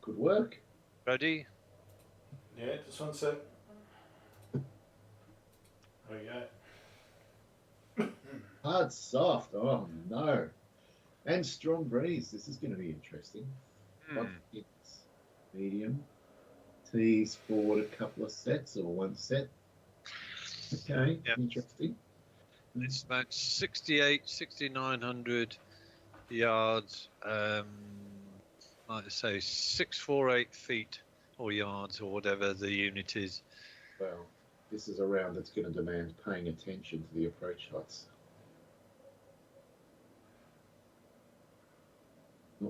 Good work. Ready? Yeah, just one sec. There we go. Hard, soft. Oh, no. And strong breeze. This is going to be interesting. What is medium? Tees forward a couple of sets or one set. Okay, Yep. interesting. It's about 6,900 yards. Like I say, 648 feet or yards or whatever the unit is. Well, this is a round that's going to demand paying attention to the approach shots.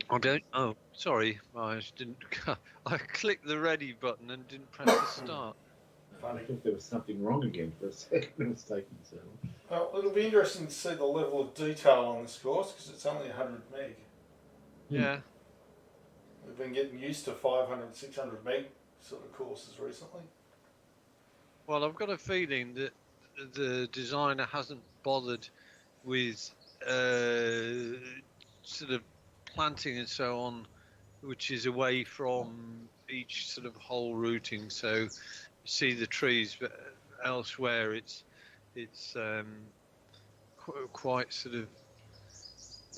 I don't. Oh, sorry. I didn't. I clicked the ready button and didn't press the start. Funny. I thought there was something wrong again for a second. It was taking so long. Well, it'll be interesting to see the level of detail on this course because it's only 100 meg. Yeah. We've been getting used to 500, 600 meg sort of courses recently. Well, I've got a feeling that the designer hasn't bothered with sort of planting and so on, which is away from each sort of hole routing. So you see the trees, but elsewhere it's quite sort of.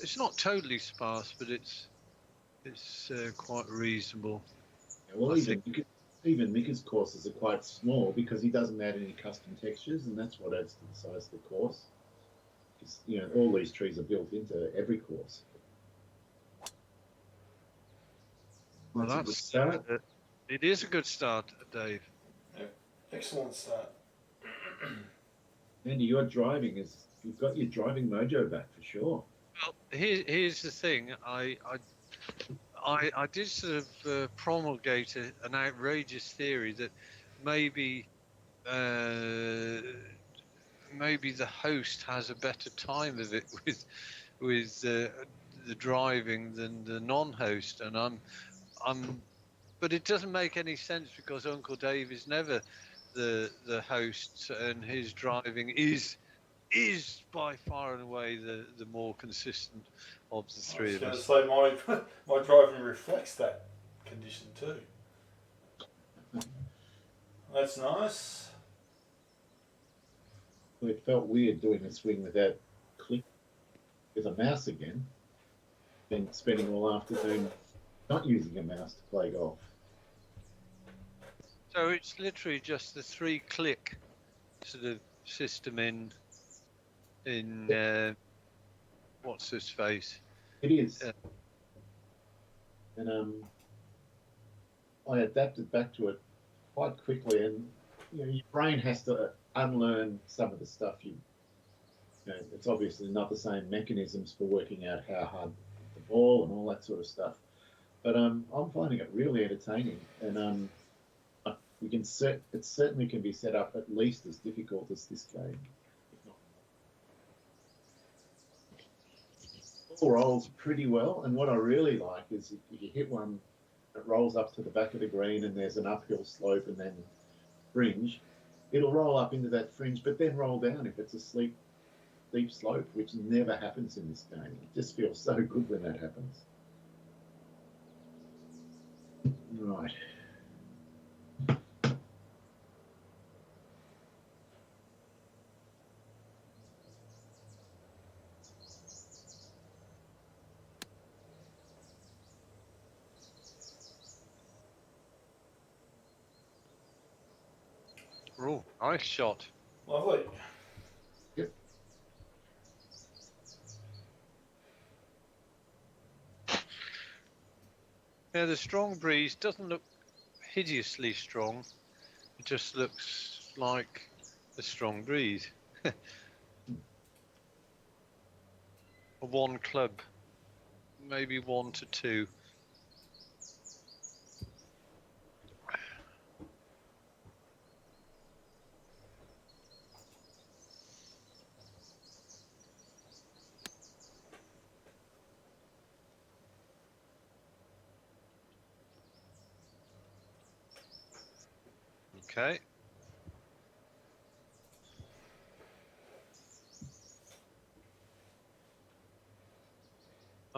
It's not totally sparse, but it's quite reasonable. Yeah, well, even Mika's courses are quite small because he doesn't add any custom textures, and that's what adds to the size of the course. Because all these trees are built into every course. Well, That's a good start. It is a good start, Dave. Yep. Excellent start. Andy, you've got your driving mojo back for sure. Well, here's the thing. I did sort of promulgate an outrageous theory that maybe the host has a better time of it with the driving than the non-host, and but it doesn't make any sense because Uncle Dave is never the host, and his driving is by far and away the more consistent of the three of us. I was going to say my driving reflects that condition too. That's nice. It felt weird doing a swing without click with a mouse again, then spending all afternoon not using a mouse to play golf. So it's literally just the 3-click sort of system in what's his face? It is. And I adapted back to it quite quickly, and your brain has to unlearn some of the stuff it's obviously not the same mechanisms for working out how hard the ball and all that sort of stuff. But I'm finding it really entertaining, and it certainly can be set up at least as difficult as this game. All rolls pretty well, and what I really like is if you hit one that rolls up to the back of the green and there's an uphill slope and then fringe, it'll roll up into that fringe but then roll down if it's a steep slope, which never happens in this game. It just feels so good when that happens. Right. Oh, nice shot. Lovely. Yep. Yeah, the strong breeze doesn't look hideously strong. It just looks like a strong breeze. A one club, maybe 1 to 2. Okay.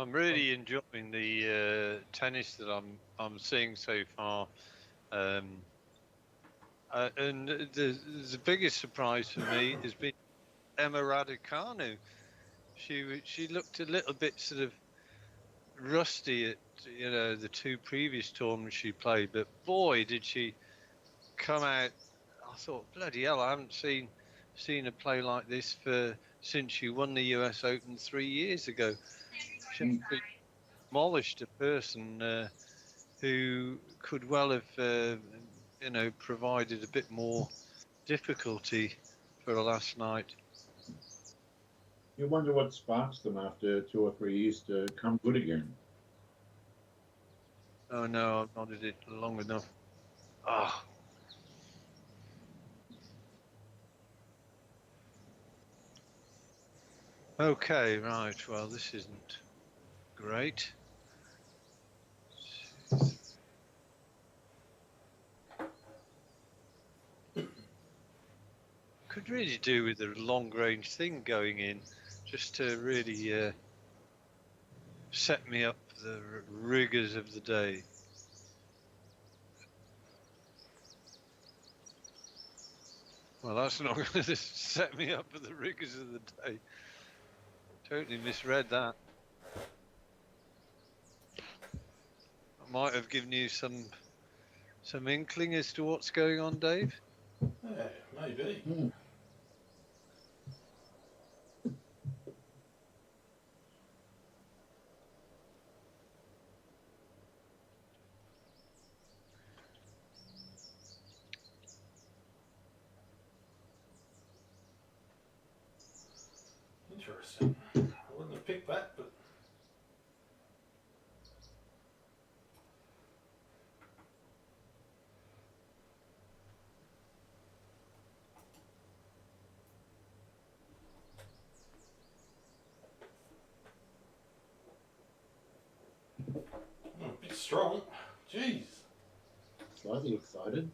I'm really enjoying the tennis that I'm seeing so far, and the biggest surprise for me has been Emma Raducanu. She looked a little bit sort of rusty at the two previous tournaments she played, but boy did she come out. I thought, bloody hell, I haven't seen her play like this since she won the US Open 3 years ago. She demolished a person who could well have provided a bit more difficulty for her last night. You wonder what sparks them after 2 or 3 years to come good again. Oh no, I've nodded it long enough. Ah. Okay, right. Well, this isn't great. Could really do with a long-range thing going in, just to really set me up for the rigors of the day. Well, that's not going to set me up for the rigors of the day. Totally misread that. I might have given you some inkling as to what's going on, Dave. Yeah, maybe. Interesting. I wouldn't have picked that, but a bit strong. Jeez. Slightly excited.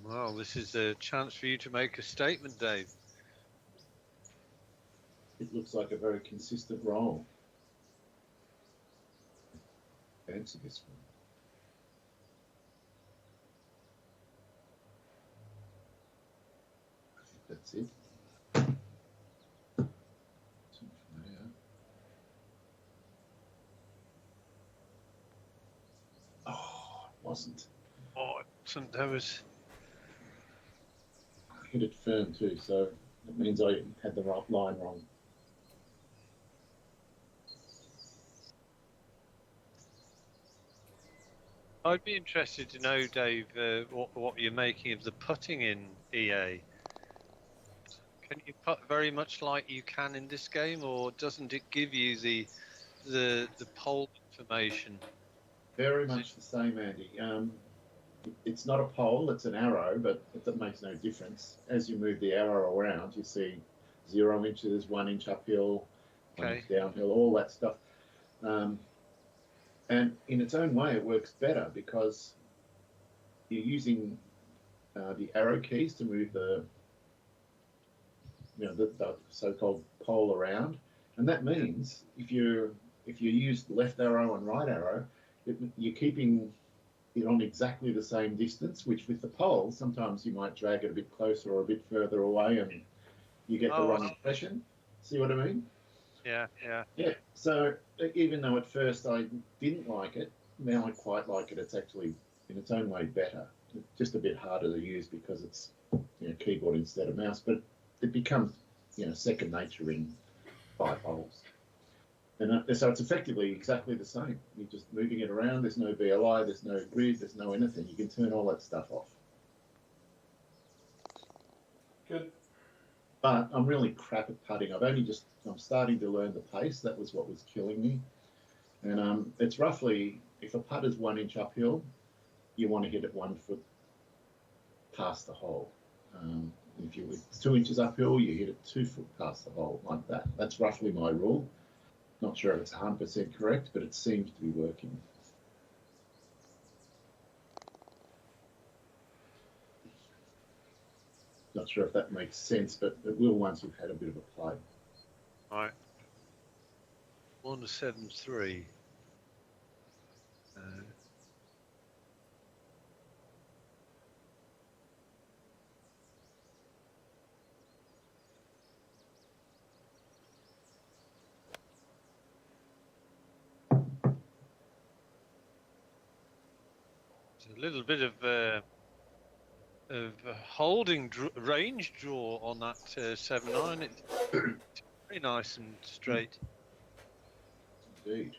Well, this is a chance for you to make a statement, Dave. It looks like a very consistent roll. Fancy this one. I think that's it. Oh, it wasn't. Oh, that was. I hit it firm too, so it means I had the right line wrong. I'd be interested to know, Dave, what you're making of the putting in EA. Can you putt very much like you can in this game, or doesn't it give you the pole information? Very much the same, Andy. It's not a pole, it's an arrow, but it makes no difference. As you move the arrow around, you see 0 inches, 1 inch uphill, 1 inch downhill, all that stuff. And in its own way, it works better because you're using the arrow keys to move the so-called pole around, and that means if you use left arrow and right arrow, you're keeping it on exactly the same distance. Which with the pole, sometimes you might drag it a bit closer or a bit further away, and you get the wrong impression. See what I mean? Yeah. So even though at first I didn't like it, now I quite like it. It's actually in its own way better. It's just a bit harder to use because it's keyboard instead of mouse, but it becomes second nature in 5 holes. And so it's effectively exactly the same. You're just moving it around. There's no BLI, there's no grid, there's no anything. You can turn all that stuff off. Good. But I'm really crap at putting. I'm starting to learn the pace. That was what was killing me. And it's roughly, if a putt is 1 inch uphill, you want to hit it 1 foot past the hole. If it's 2 inches uphill, you hit it 2 foot past the hole, like that. That's roughly my rule. Not sure if it's 100% correct, but it seems to be working. Not sure if that makes sense, but it will once we've had a bit of a play. Right. 173. There's a little bit of holding range draw on that 7-9. It's very nice and straight. Indeed.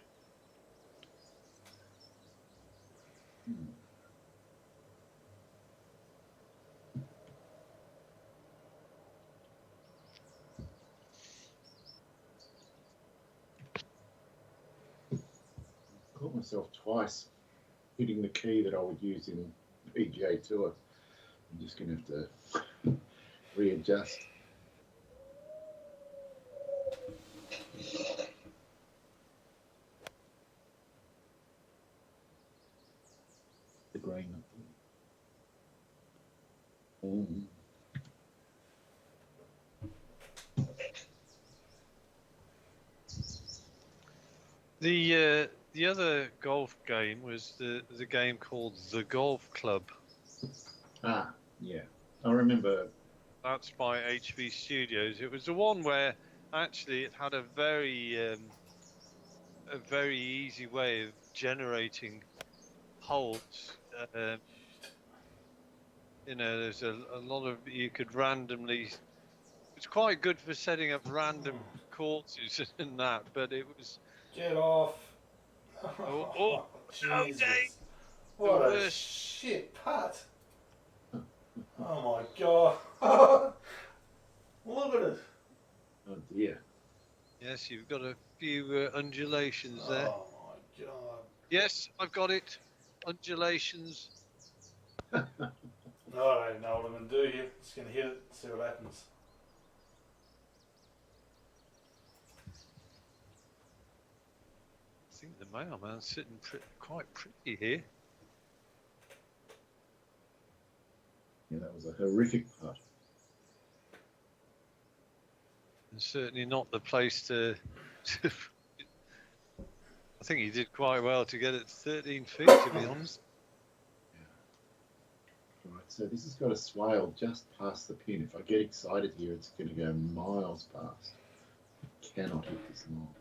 Caught myself twice hitting the key that I would use in PGA Tour. I'm just going to have to readjust. The green. The other golf game was the game called The Golf Club. Ah, yeah. I remember. That's by HV Studios. It was the one where actually it had a very easy way of generating holes. You know, there's a lot of, you could randomly. It's quite good for setting up random courses and that, but it was. Get off. Oh, Oh, no, Dave! Jesus. The What a worst. shit putt. Oh my god. Look at it. Oh dear. Yes, you've got a few undulations there. Oh my god. Yes, I've got it. Undulations. No, I don't know what I'm going to do here. Just going to hit it, see what happens. I think the mailman's sitting quite pretty here. Yeah, that was a horrific putt. And certainly not the place to I think he did quite well to get it 13 feet, to be honest. Right, so this has got a swale just past the pin. If I get excited here, it's going to go miles past. I cannot hit this long.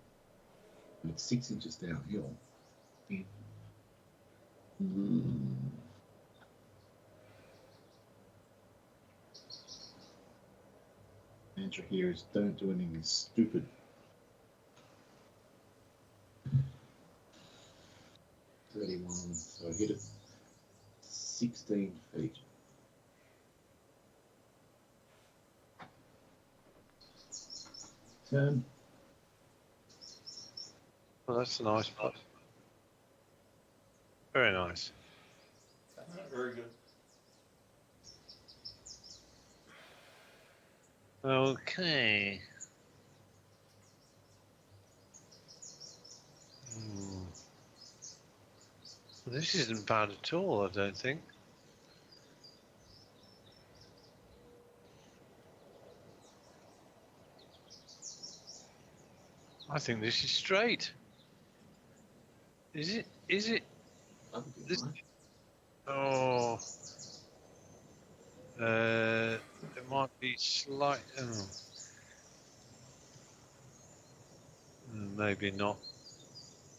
And it's 6 inches downhill. Mantra here is don't do anything stupid. So I hit it 16 feet. Turn. Well, that's a nice putt. Very nice. Very good. Okay. Well, this isn't bad at all, I don't think. I think this is straight. Is it? Is it? This, oh. It might be slight. Oh. Maybe not.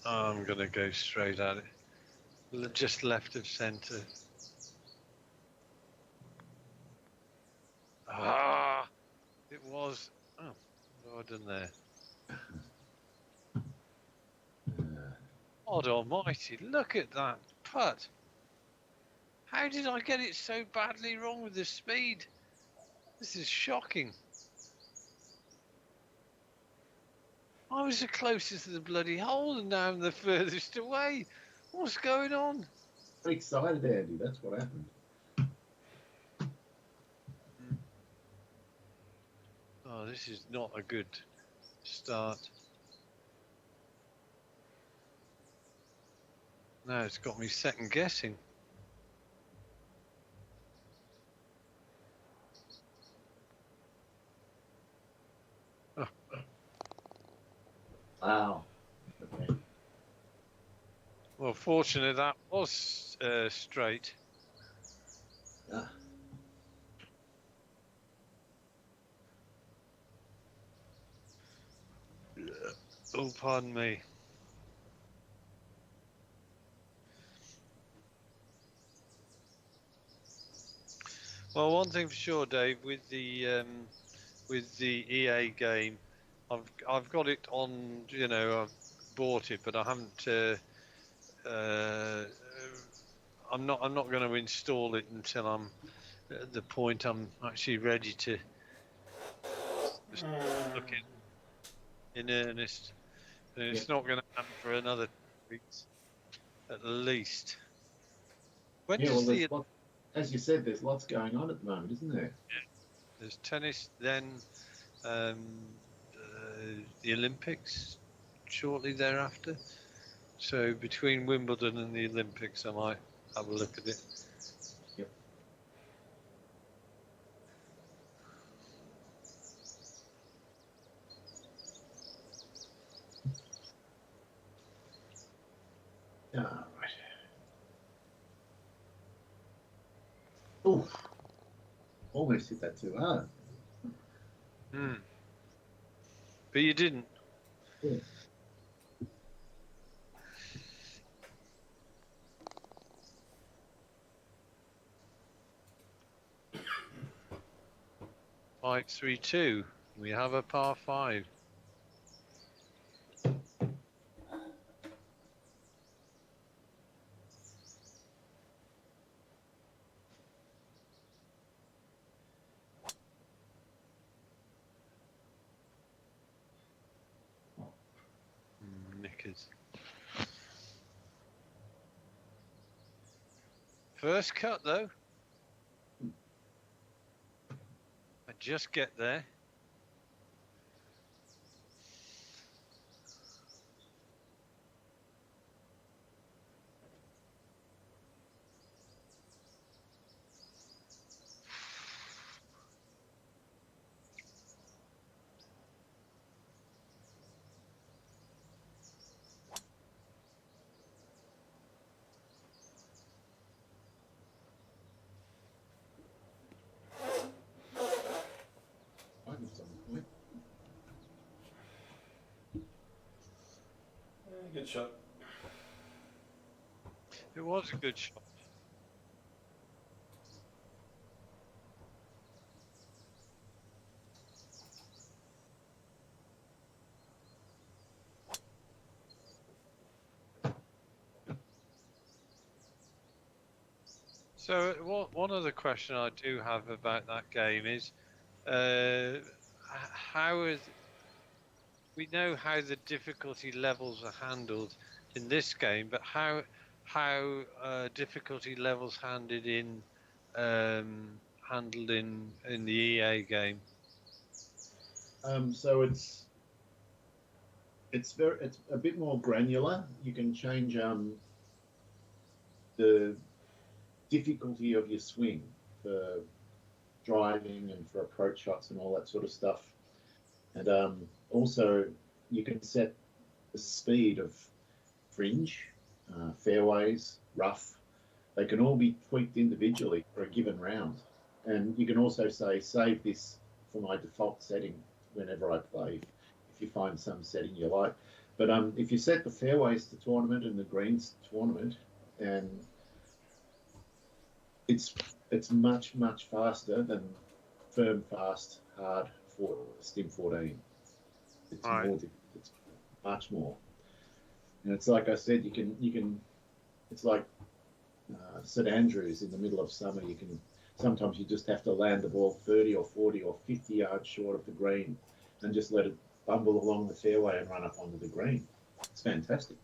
I'm going to go straight at it. Just left of centre. Ah! It was. Oh, what have I done there? God almighty, look at that putt. How did I get it so badly wrong with the speed? This is shocking. I was the closest to the bloody hole and now I'm the furthest away. What's going on? I'm excited, Andy. That's what happened. Oh, this is not a good start. Now it's got me second guessing. Wow. Okay. Well, fortunately, that was straight. Ah, Oh, pardon me. Well, one thing for sure, Dave, with the EA game, I've got it on. I've bought it, but I haven't. Uh, I'm not going to install it until I'm at the point I'm actually ready to look in earnest. And yep. it's not going to happen for another 2 weeks at least. When Yeah, well, does there's lots, as you said, there's lots going on at the moment, isn't there? there's tennis, then um, the Olympics shortly thereafter. So between Wimbledon and the Olympics, I might have a look at it. Yep. All right. Oh, almost hit that too hard. But you didn't. Yeah. 5-3-2. We have a par 5. Knickers. First cut though. I just get there. I missed on the point. Good shot. It was a good shot. So one other question I do have about that game is, how is we know how the difficulty levels are handled in this game, but how difficulty levels handled in the EA game? So it's a bit more granular. You can change the difficulty of your swing for driving and for approach shots and all that sort of stuff. And also, you can set the speed of fringe, fairways, rough. They can all be tweaked individually for a given round. And you can also say, save this for my default setting whenever I play, if you find some setting you like. But if you set the fairways to tournament and the greens to tournament, and it's much faster than firm, fast, hard for Stim 14. It's Right. more. It's much more. And it's like I said, you can. It's like St Andrews in the middle of summer. You can sometimes you just have to land the ball 30 or 40 or 50 yards short of the green, and just let it bumble along the fairway and run up onto the green. It's fantastic.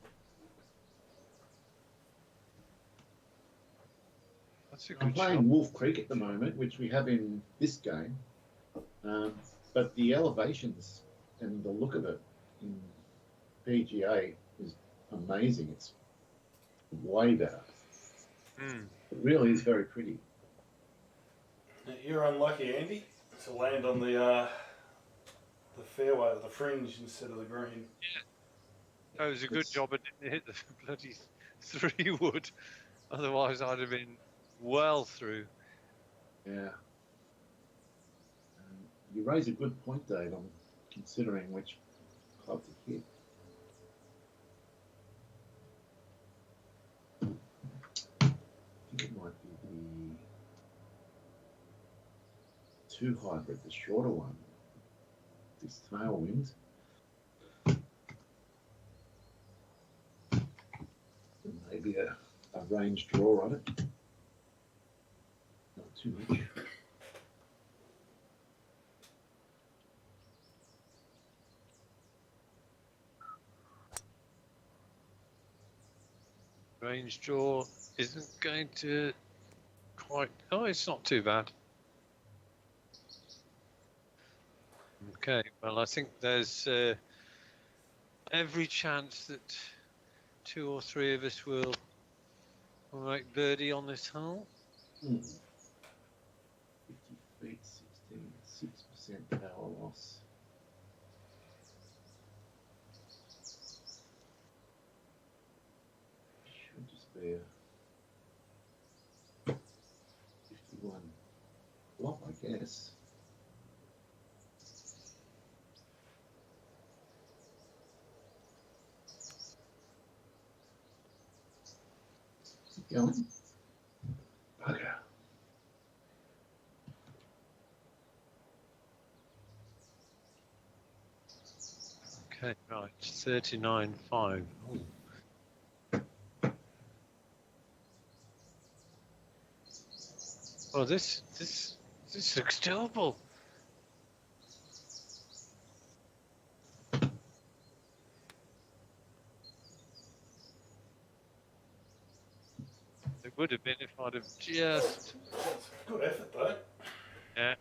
That's a I'm good shot. playing Wolf Creek at the moment, which we have in this game. But the elevations and the look of it in PGA is amazing. It's way better. It really is very pretty. You're unlucky, Andy, to land on the fairway, the fringe instead of the green. That was a good job I didn't hit the bloody 3-wood. Otherwise, I'd have been well through. Yeah. You raise a good point, Dave. I'm considering which club to hit. I think it might be the 2 hybrid, the shorter one. This tailwind. Maybe a range draw on it. Not too much. Range draw isn't going to quite. Oh, it's not too bad. Okay, well, I think there's every chance that 2 or 3 of us will make birdie on this hole. 50 feet, 6% power loss. Should just be a 51 flop, I guess. Keep going. Bugger. Okay, right, 39.5. Ooh. Oh, this looks doable. It would have been if I'd have just. Good effort, though. Yeah.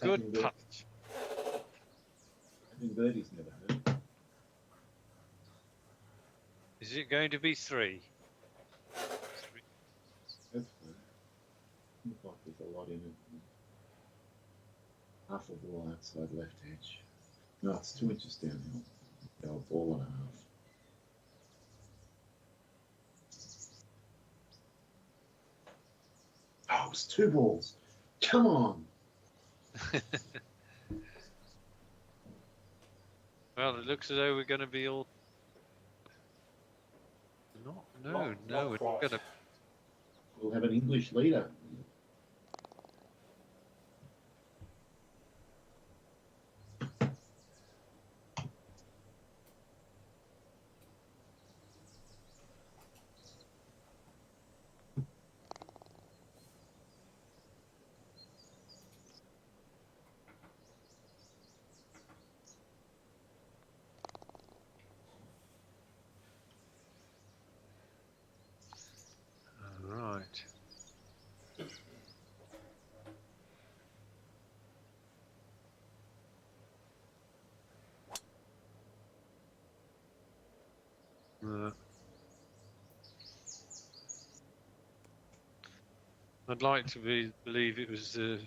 Good putt. Having birdies never hurt. Is it going to be 3? Hopefully. Looks like there's a lot in it. Half of the wall outside left edge. No, it's 2 inches downhill. Go a ball and a half. Oh, it's 2 balls. Come on. Well, it looks as though we're going to be all. No, we're not going to. We'll have an English leader. Right. I'd like to believe it was the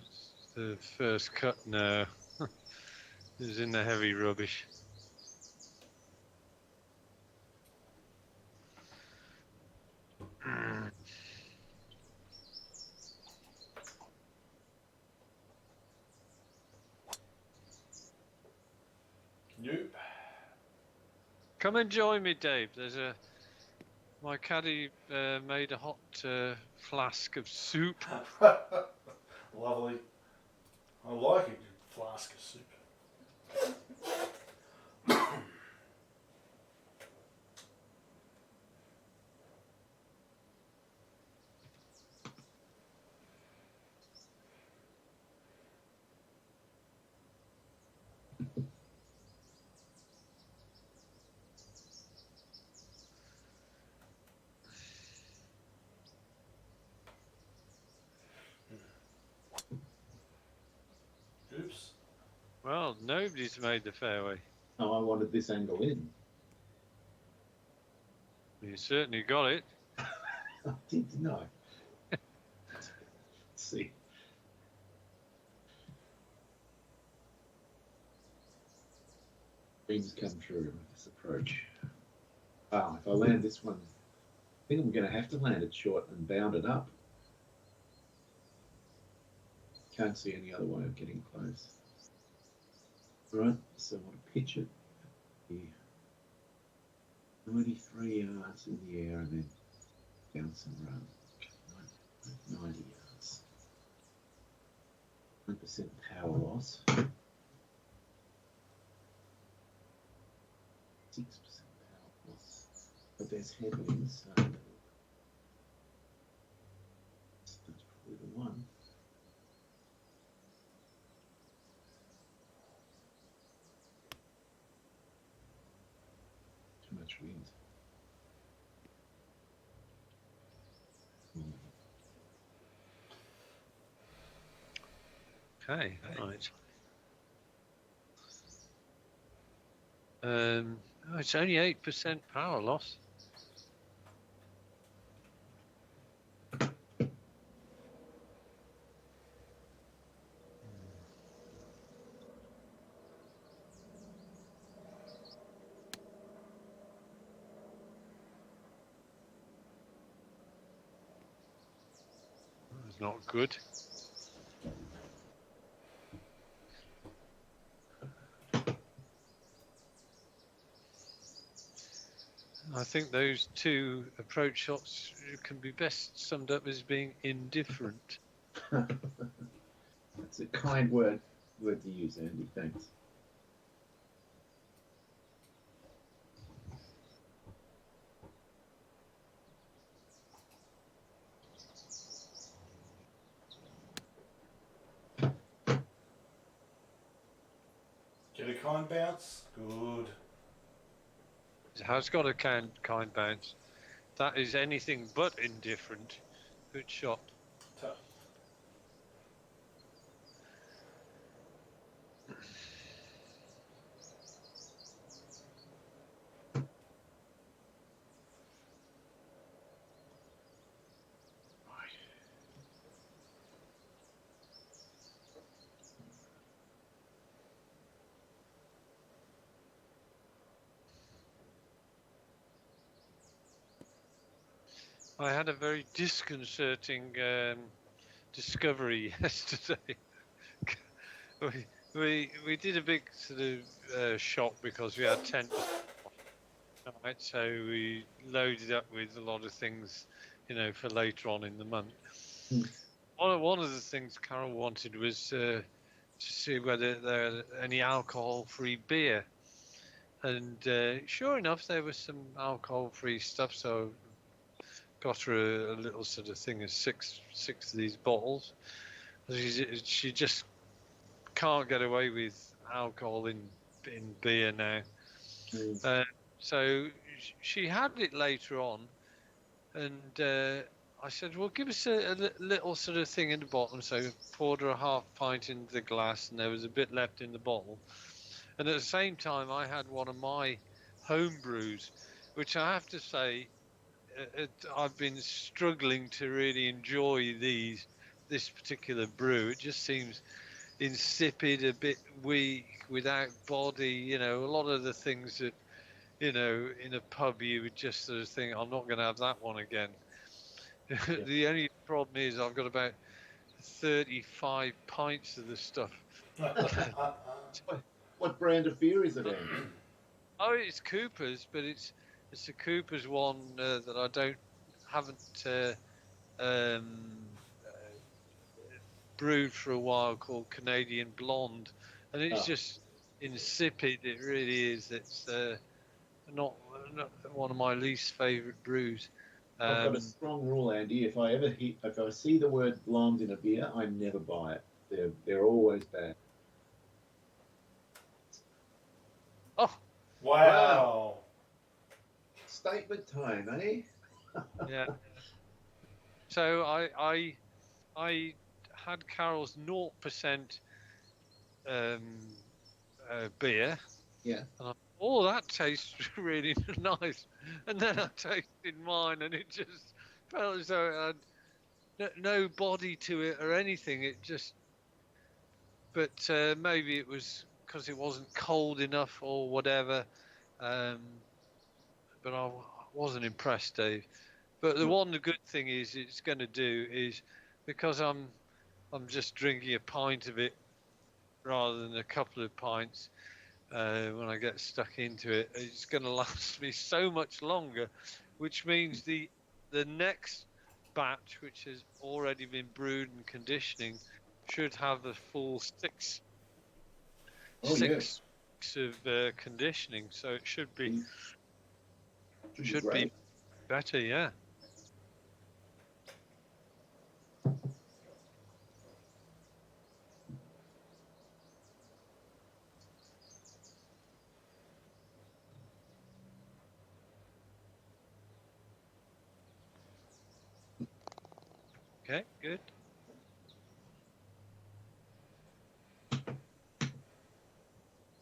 first cut. No, it was in the heavy rubbish. Nope. Come and join me, Dave. My caddy made a hot flask of soup. Lovely. I like a good flask of soup. Oops. Well, nobody's made the fairway. Oh, I wanted this angle in. You certainly got it. I did not. Let's see. Dreams come true with this approach. Wow, if I land this one, I think I'm going to have to land it short and bound it up. Can't see any other way of getting close. Right, so I want to pitch it here. 93 yards in the air and then bounce and run. 90 yards. 1% power loss. 6% power loss. But there's headwinds, so that's probably the one. Too much wind. Okay, right. Oh, it's only 8% power loss. That's not good. I think those two approach shots can be best summed up as being indifferent. That's a kind word to use, Andy. Thanks. Get a kind bounce. Good. It has got a kind bounce. That is anything but indifferent. Good shot. Tap. I had a very disconcerting discovery yesterday. we did a big sort of shop because we had 10%, right? So we loaded up with a lot of things, for later on in the month. One of the things Carol wanted was to see whether there are any alcohol-free beer, and sure enough, there was some alcohol-free stuff. So got her a little sort of thing of six of these bottles. She just can't get away with alcohol in beer now. So she had it later on, and I said, well, give us a little sort of thing in the bottom. So poured her a half pint into the glass, and there was a bit left in the bottle. And at the same time, I had one of my home brews, which I have to say, I've been struggling to really enjoy this particular brew. It just seems insipid, a bit weak, without body. A lot of the things that in a pub you would just sort of think, I'm not going to have that one again. Yeah. The only problem is I've got about 35 pints of the stuff. What brand of beer is it, Andy? Oh, it's Cooper's, but it's a Cooper's one that I haven't brewed for a while called Canadian Blonde, and it's just insipid. It really is. It's not one of my least favourite brews. I've got a strong rule, Andy. If I see the word blonde in a beer, I never buy it. They're always bad. Oh, Wow. Statement time, eh? yeah. So I had Carol's 0% beer. Yeah. And oh, that tastes really nice. And then I tasted mine, and it just felt as though it had no body to it or anything. It just, but maybe it was because it wasn't cold enough or whatever. But I wasn't impressed, Dave. But the one good thing is it's going to do is because I'm just drinking a pint of it rather than a couple of pints. When I get stuck into it, it's going to last me so much longer, which means the next batch, which has already been brewed and conditioning, should have a full six weeks of conditioning. So it should be better, yeah. Okay, good.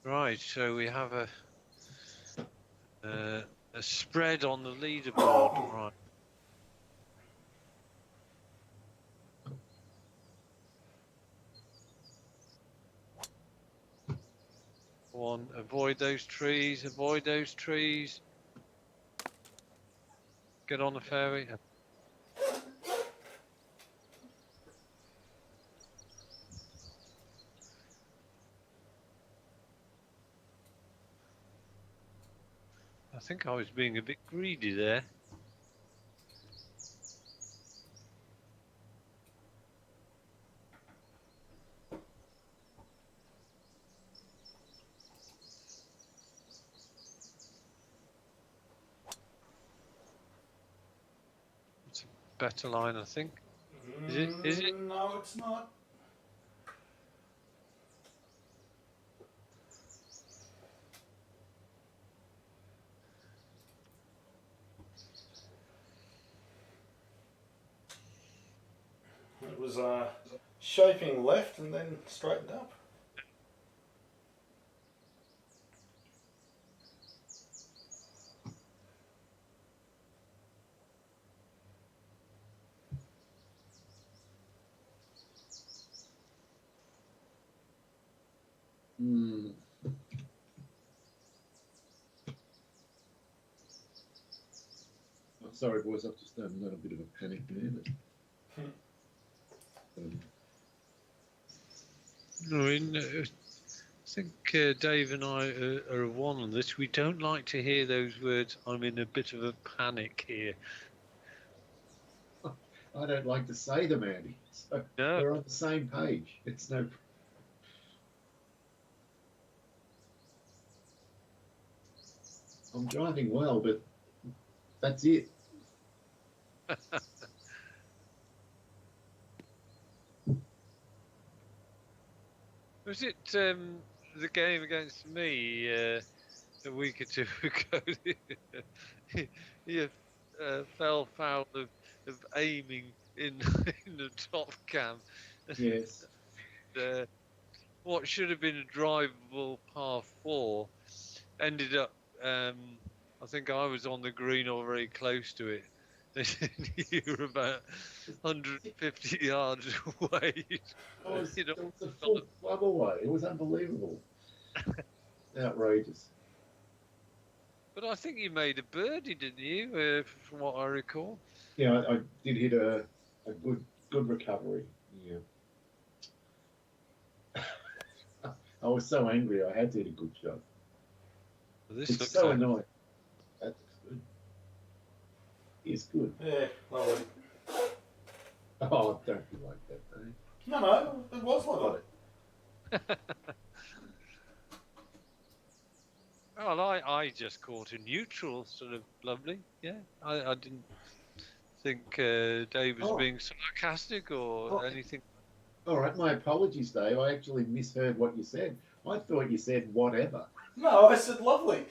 Right, so we have a spread on the leaderboard. Right. One, avoid those trees. Avoid those trees. Get on the ferry. I think I was being a bit greedy there. It's a better line, I think. Is it? Is it? No, it's not. It was shaping left and then straightened up. Sorry, boys, I've just got a bit of a panic there. I think Dave and I are one on this. We don't like to hear those words. I'm in a bit of a panic here. I don't like to say them, Andy. So no. We're on the same page. It's no. I'm driving well, but that's it. Was it the game against me a week or two ago? You fell foul of aiming in the top cam. Yes. What should have been a drivable par 4 ended up. I think I was on the green or very close to it. You were about 150 yards away. It was a full club away. It was unbelievable. Outrageous. But I think you made a birdie, didn't you? From what I recall. Yeah, I did hit a good recovery. Yeah. I was so angry. I had to hit a good shot. Well, this it's looks so like... annoying. That's good. It's good. Yeah, lovely. Oh, don't be like that, mate. No, it was lovely. Well, I just caught a neutral sort of lovely. Yeah, I didn't think Dave was Oh. being sarcastic or Oh. anything. All right, my apologies, Dave. I actually misheard what you said. I thought you said whatever. No, I said lovely.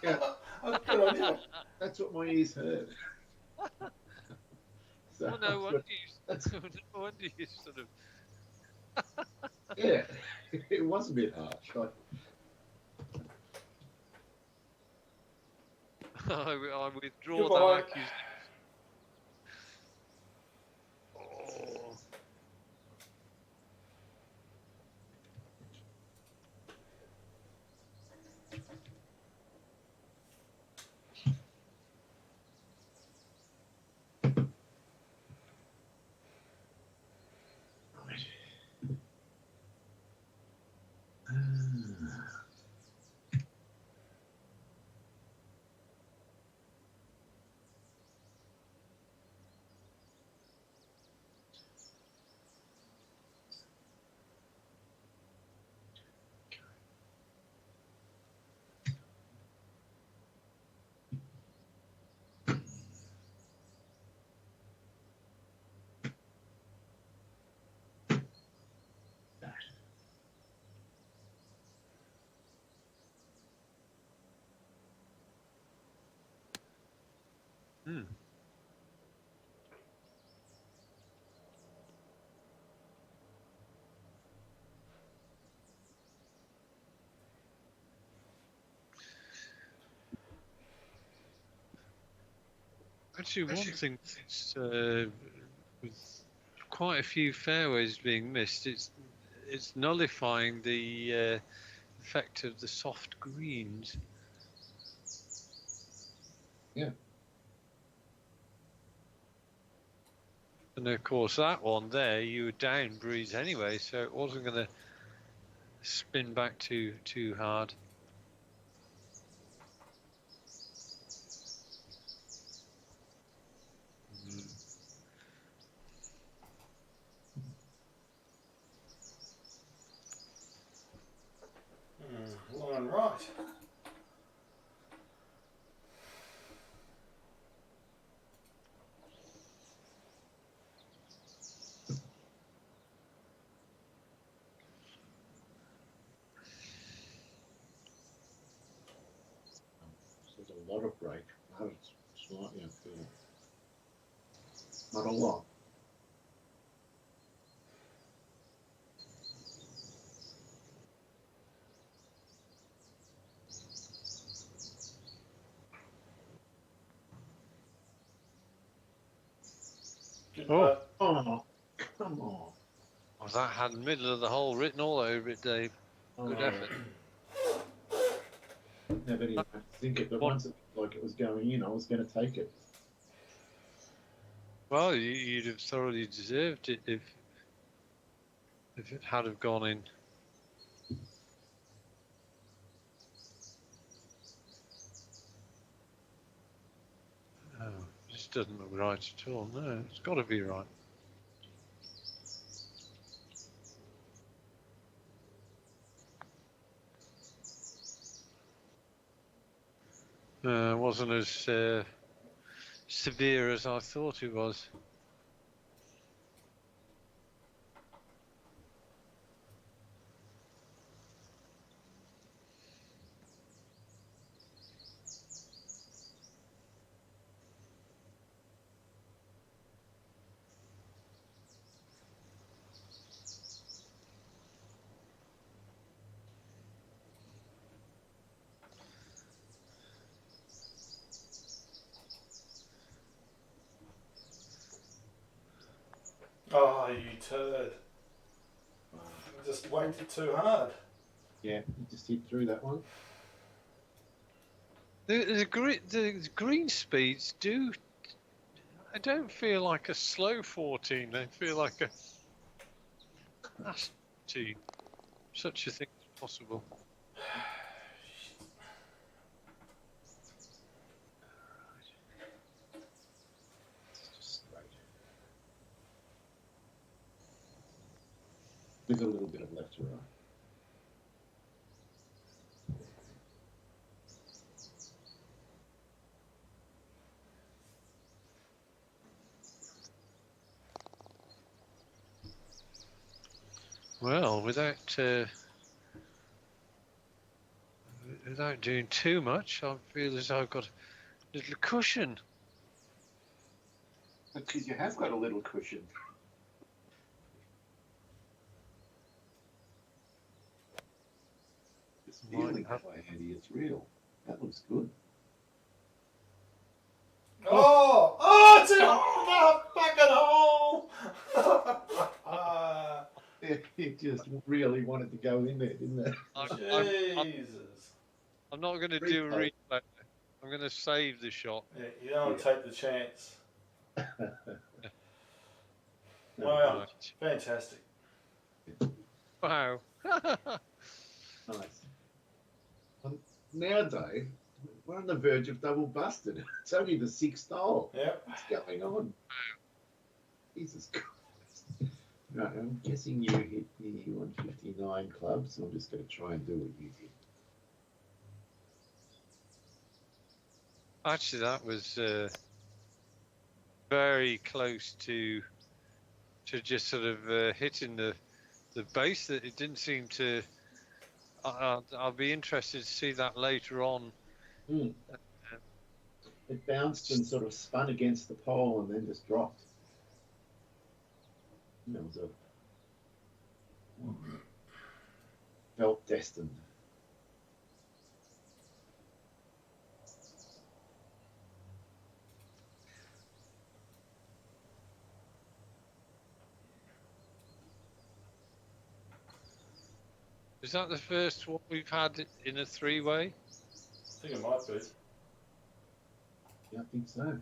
Yeah, Good on you. that's what my ears heard. So Well, no wonder you, that's no wonder you sort of. yeah, it was a bit harsh. I withdraw that Goodbye. accusation. Oh. Right. Hmm. Actually, one thing that's, with quite a few fairways being missed, it's nullifying the effect of the soft greens. Yeah. And of course, that one there, you were down breeze anyway, so it wasn't going to spin back too hard. Long and right. So there's a lot of break. Not slightly uphill. Not a lot. Oh. Oh, come on. Well, that had middle of the hole written all over it, Dave. Good Oh, effort. Never even have to think it, but What? once it looked like it was going in, I was going to take it. Well, you'd have thoroughly deserved it if it had have gone in. Oh, this doesn't look right at all. No, it's got to be right. Wasn't as severe as I thought it was. Oh, you turd. You just waited too hard. Yeah, you just hit through that one. The green speeds do. I don't feel like a slow 14. They feel like a fast 14. Such a thing is possible. It's just straight. with a little bit of left to right. Well, without doing too much, I feel as though I've got a little cushion. Because you have got a little cushion. It's feeling that way, Andy. It's real. That looks good. Oh, it's in the fucking hole! It just really wanted to go in there, didn't it? Jesus. I'm not going to do a replay. I'm going to save the shot. Yeah, you don't want to take the chance. No, Wow, Right. fantastic. Wow. nice. Now, Dave, we're on the verge of double busted. It's only the 6th hole. Yep. What's going on? Jesus Christ. Right, I'm guessing you hit the 159 club, so I'm just going to try and do what you did. Actually, that was very close to just sort of hitting the base. That it didn't seem to. I'll be interested to see that later on. Mm. It bounced and sort of spun against the pole and then just dropped. It was felt destined. Is that the first one we've had in a three-way? I think it might be. Yeah, I think so.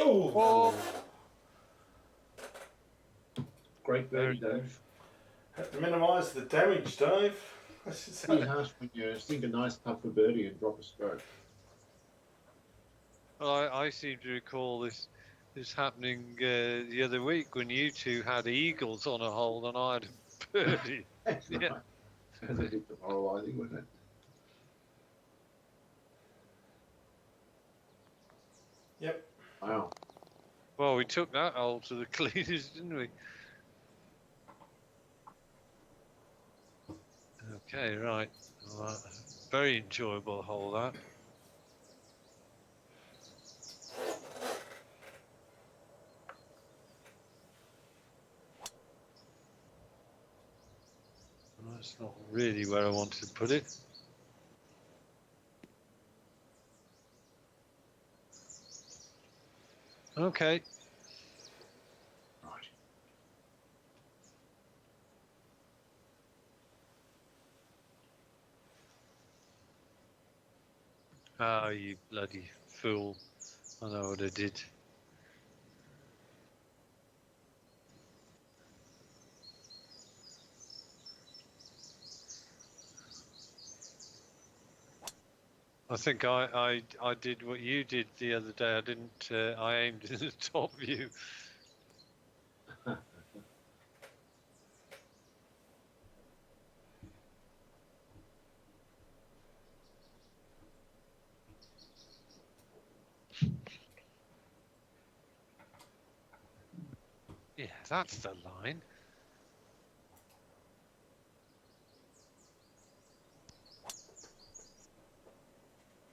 Oh! Great birdie, Dave. Have to minimise the damage, Dave. It's pretty harsh when you sink a nice putt for birdie and drop a stroke. Well, I seem to recall this happening the other week when you two had eagles on a hole and I had a birdie. That's Yeah. right. That's a bit demoralising, wasn't it? Yep. Wow. Well, we took that hole to the cleaners, didn't we? Okay, right. Well, very enjoyable hole, that. Well, that's not really where I wanted to put it. Okay. Right. Ah, you bloody fool. I know what I did. I think I did what you did the other day. I didn't. I aimed in the top view. Yeah, that's the line.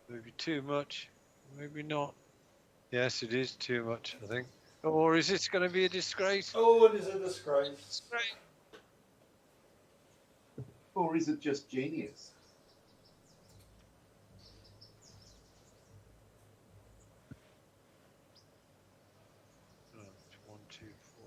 Maybe too much, maybe not. Yes, it is too much, I think. Or is this going to be a disgrace? Oh, it is a disgrace. Disgrace. Or is it just genius? Oh, it's 1, 2, 4,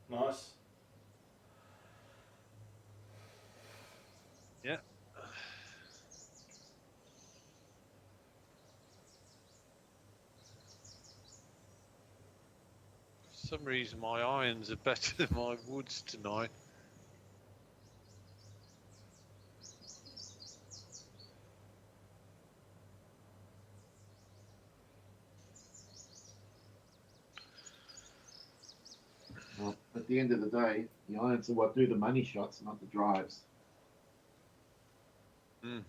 11. Nice. Yeah. For some reason, my irons are better than my woods tonight. Well, at the end of the day, the irons are what do the money shots, not the drives. Mm.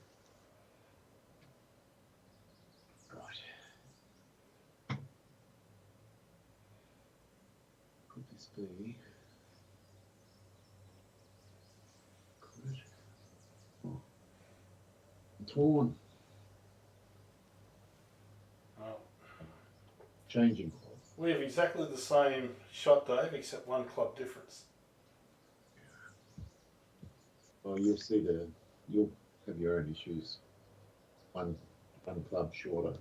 Right. Could this be? Could it? Oh. Torn. Oh. Changing club. We have exactly the same shot, Dave, except one club difference. Well, you'll have your own issues. One club shorter.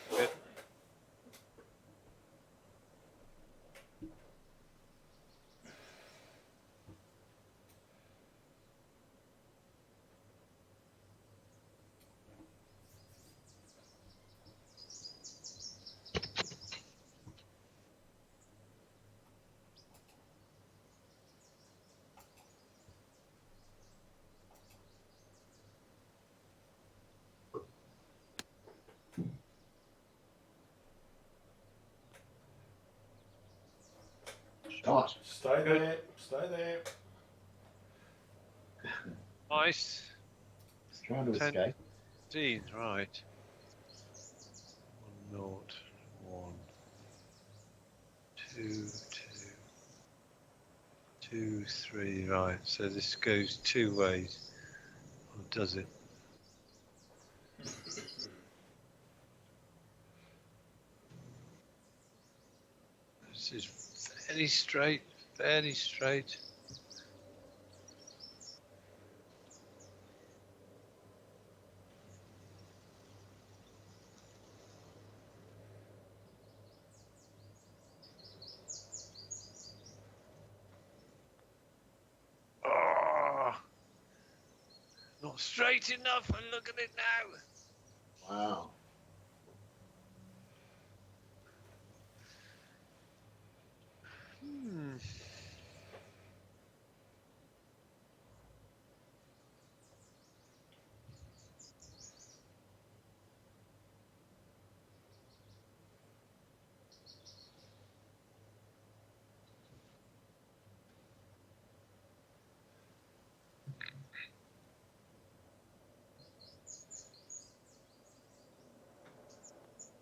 Good. Shot. Stay Good. there. Stay there. Nice. It's trying to 10, escape. 15, right. 1, 0, 1, 2, 2, 2, 3, right. So this goes two ways. Or does it? This is fairly straight, fairly straight. Oh, not straight enough, and look at it now. Wow. Hmm.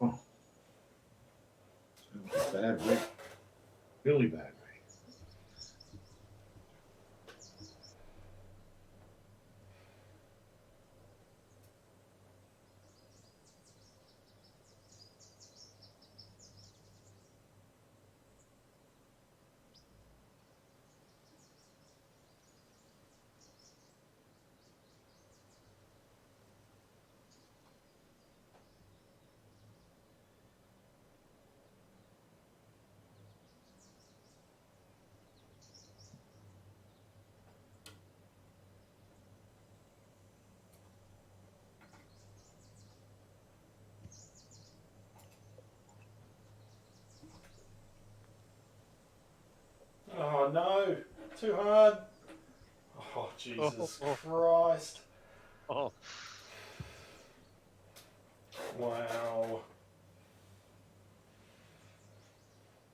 Oh. Bad rig. Really bad rig. Oh no. Too hard. Oh, Jesus Oh, Christ. oh. Wow.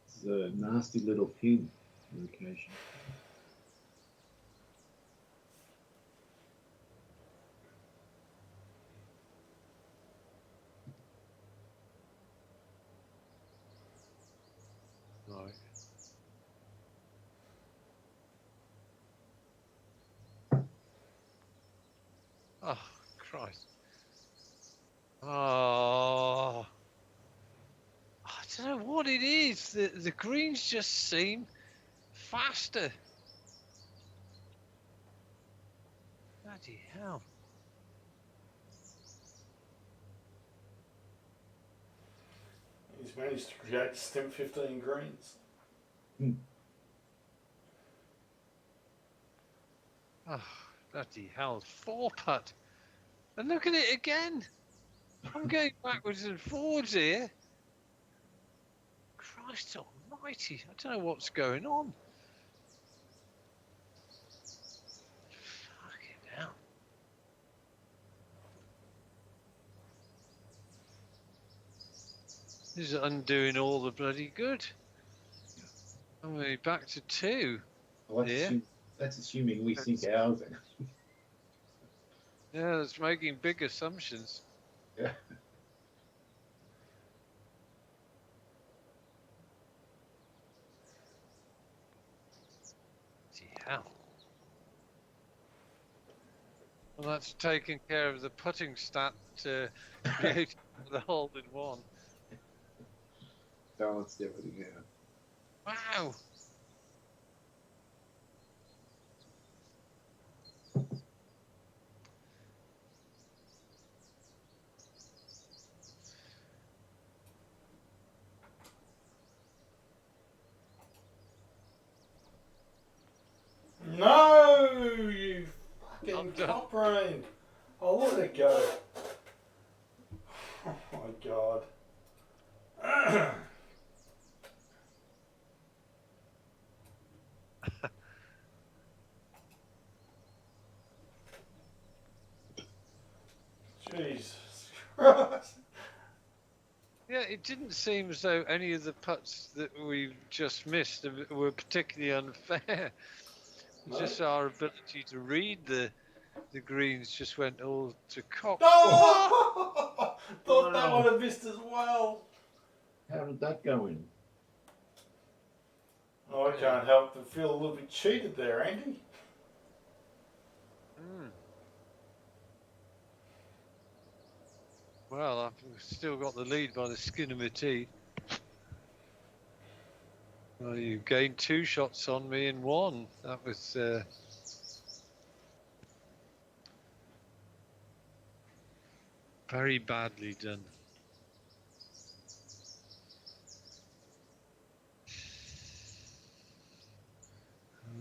It's a nasty little pin location. Right. Oh, Christ. Oh. I don't know what it is. The greens just seem faster. Bloody hell. He's managed to create stem 15 greens. Oh, bloody hell. 4-putt. And look at it again. I'm going backwards and forwards here. Christ almighty. I don't know what's going on. Fucking hell. This is undoing all the bloody good. I'm going back to 2. Well, Yeah. that's assuming we sink ours in. Yeah, it's making big assumptions. Yeah. Gee, hell. Well, that's taking care of the putting stat created for the hole in one. Balanced everything out. Wow. No, you fucking I'm done. top brain. Oh, let it go. Oh my god. Jesus Christ. Yeah, it didn't seem as though any of the putts that we've just missed were particularly unfair. No? Just our ability to read the greens just went all to cock. Oh! Thought that Wow. one had missed as well. How did that go in? Oh, I can't help but feel a little bit cheated there, Andy. Well, I've still got the lead by the skin of my teeth. Well, you gained 2 shots on me in 1. That was very badly done.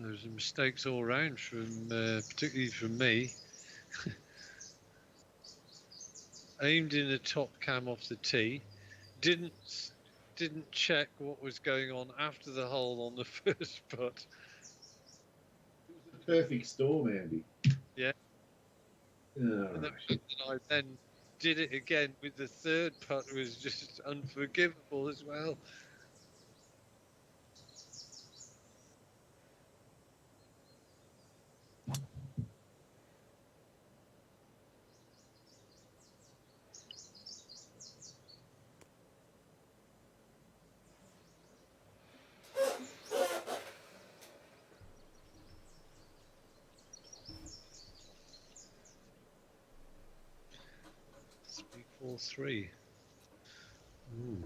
There's mistakes all round from, particularly from me. Aimed in the top cam off the tee. Didn't check what was going on after the hole on the first putt. It was a perfect storm, Andy. Yeah. Oh, And the fact that I then did it again with the third putt was just unforgivable as well. Three, 4, 3. Ooh.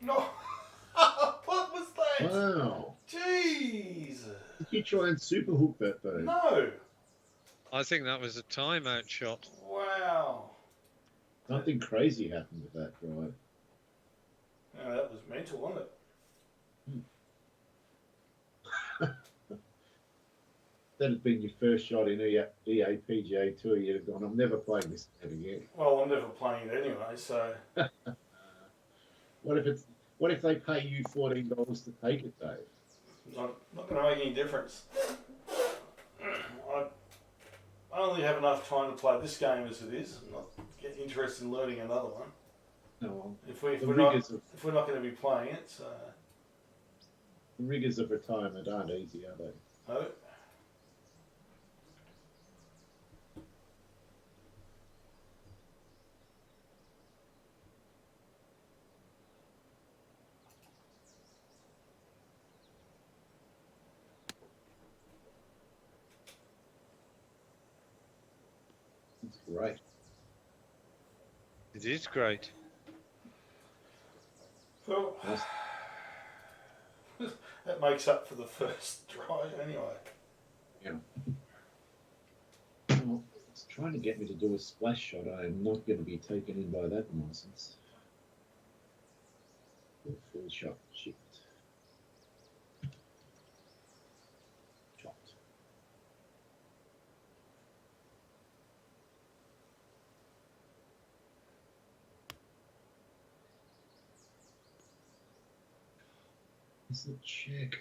No. What was that? wow. Jesus. Did you try and super hook that though? No. I think that was a timeout shot. Wow. Something crazy happened with that drive. Yeah, that was mental, wasn't it? that had been your first shot in EA PGA Tour, you'd have gone, I'm never playing this game again. Well, I'm never playing it anyway, so. What if they pay you $14 to take it, Dave? Not going to make any difference. I only have enough time to play this game as it is. I'm not getting interested in learning another one. No, If we're not going to be playing it, so. the rigors of retirement aren't easy, are they? No. It's great. It is great. Well, Nice. that makes up for the first drive anyway. Yeah. Well, it's trying to get me to do a splash shot. I am not going to be taken in by that nonsense. Full shot. Shit. Shot. Is the check?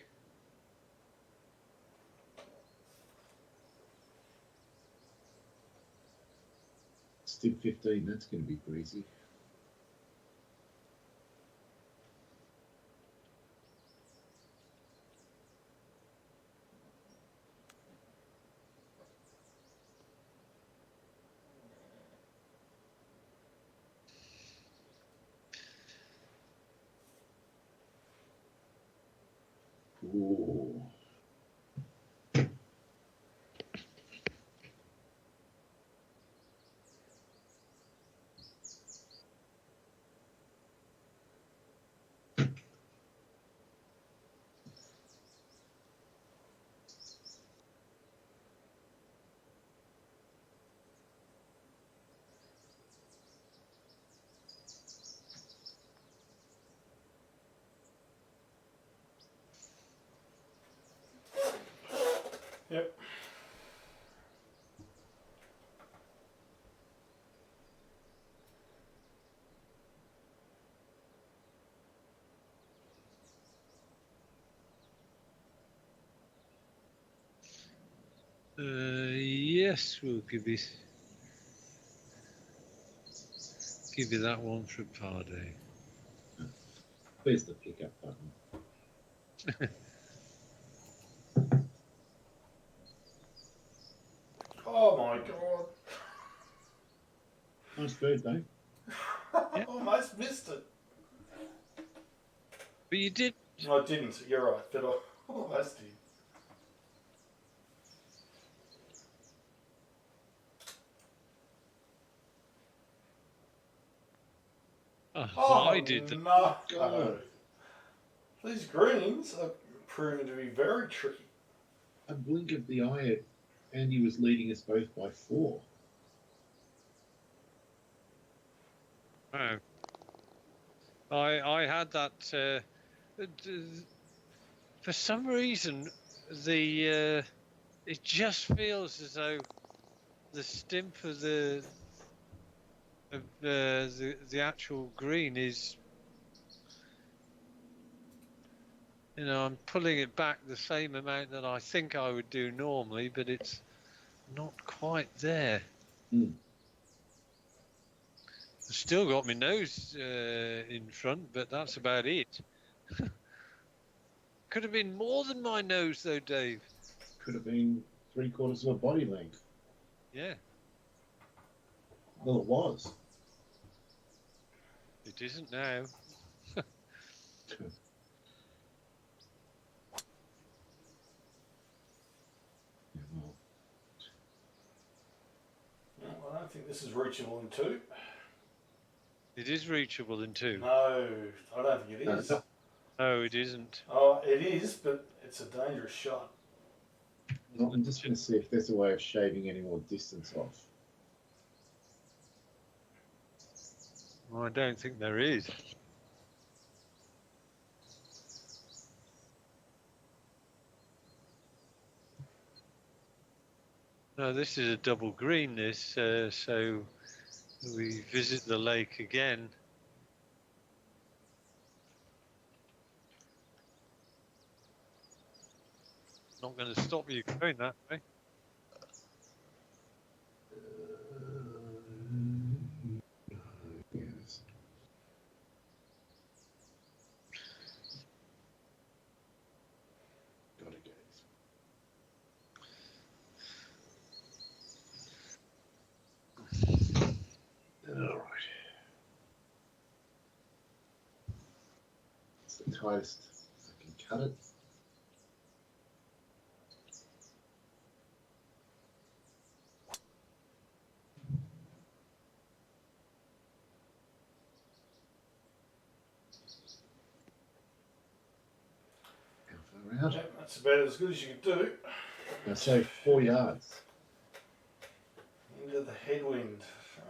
Still 15, that's going to be breezy. Ooh. Yep. Yes, we'll give you that one for Parday. Where's the pickup button? Oh my god. Nice bird, Dave. Yeah. Almost missed it. But you did. I didn't, you're right, but I almost did. I did that. No. God. These greens are proving to be very tricky. A blink of the eye, Andy was leading us both by 4. Oh. I had that. For some reason, it just feels as though the stimp of the actual green is, I'm pulling it back the same amount that I think I would do normally, but it's not quite there. I've still got my nose in front, but that's about it. Could have been more than my nose, though, Dave. Could have been 3/4 of a body length. Yeah. Well, it was. It isn't now. Well, I don't think this is reachable in 2. It is reachable in 2. No, I don't think it is. No, it isn't. Oh, it is, but it's a dangerous shot. Well, I'm just going to see if there's a way of shaving any more distance off. Well, I don't think there is. No, this is a double green. This, so we visit the lake again. Not going to stop you going that way. Yes. Gotta go. All right. It's the tightest I can cut it. How far out? Yep, that's about as good as you could do. I say 4 yards. Into the headwind.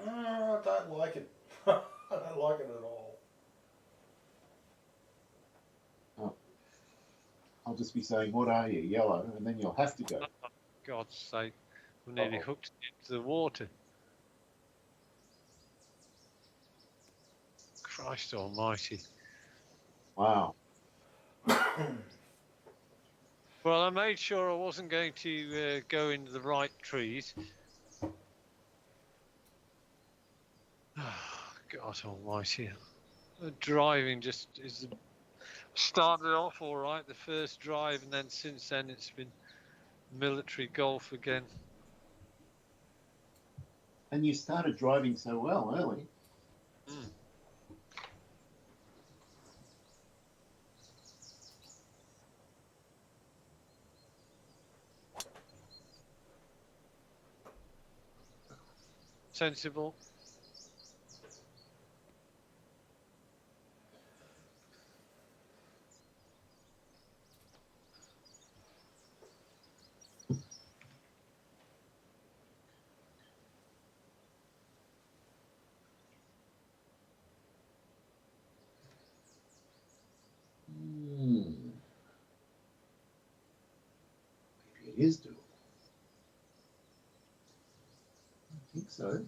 Oh, I don't like it. I don't like it at all. I'll just be saying, what are you? Yellow, and then you'll have to go. God's sake, we nearly hooked into the water. Christ almighty. Wow. Well, I made sure I wasn't going to go into the right trees. Oh, God almighty. The driving just is started off all right, the first drive, and then since then it's been military golf again. And you started driving so well early. Mm. Sensible. Maybe it is doable. I think so.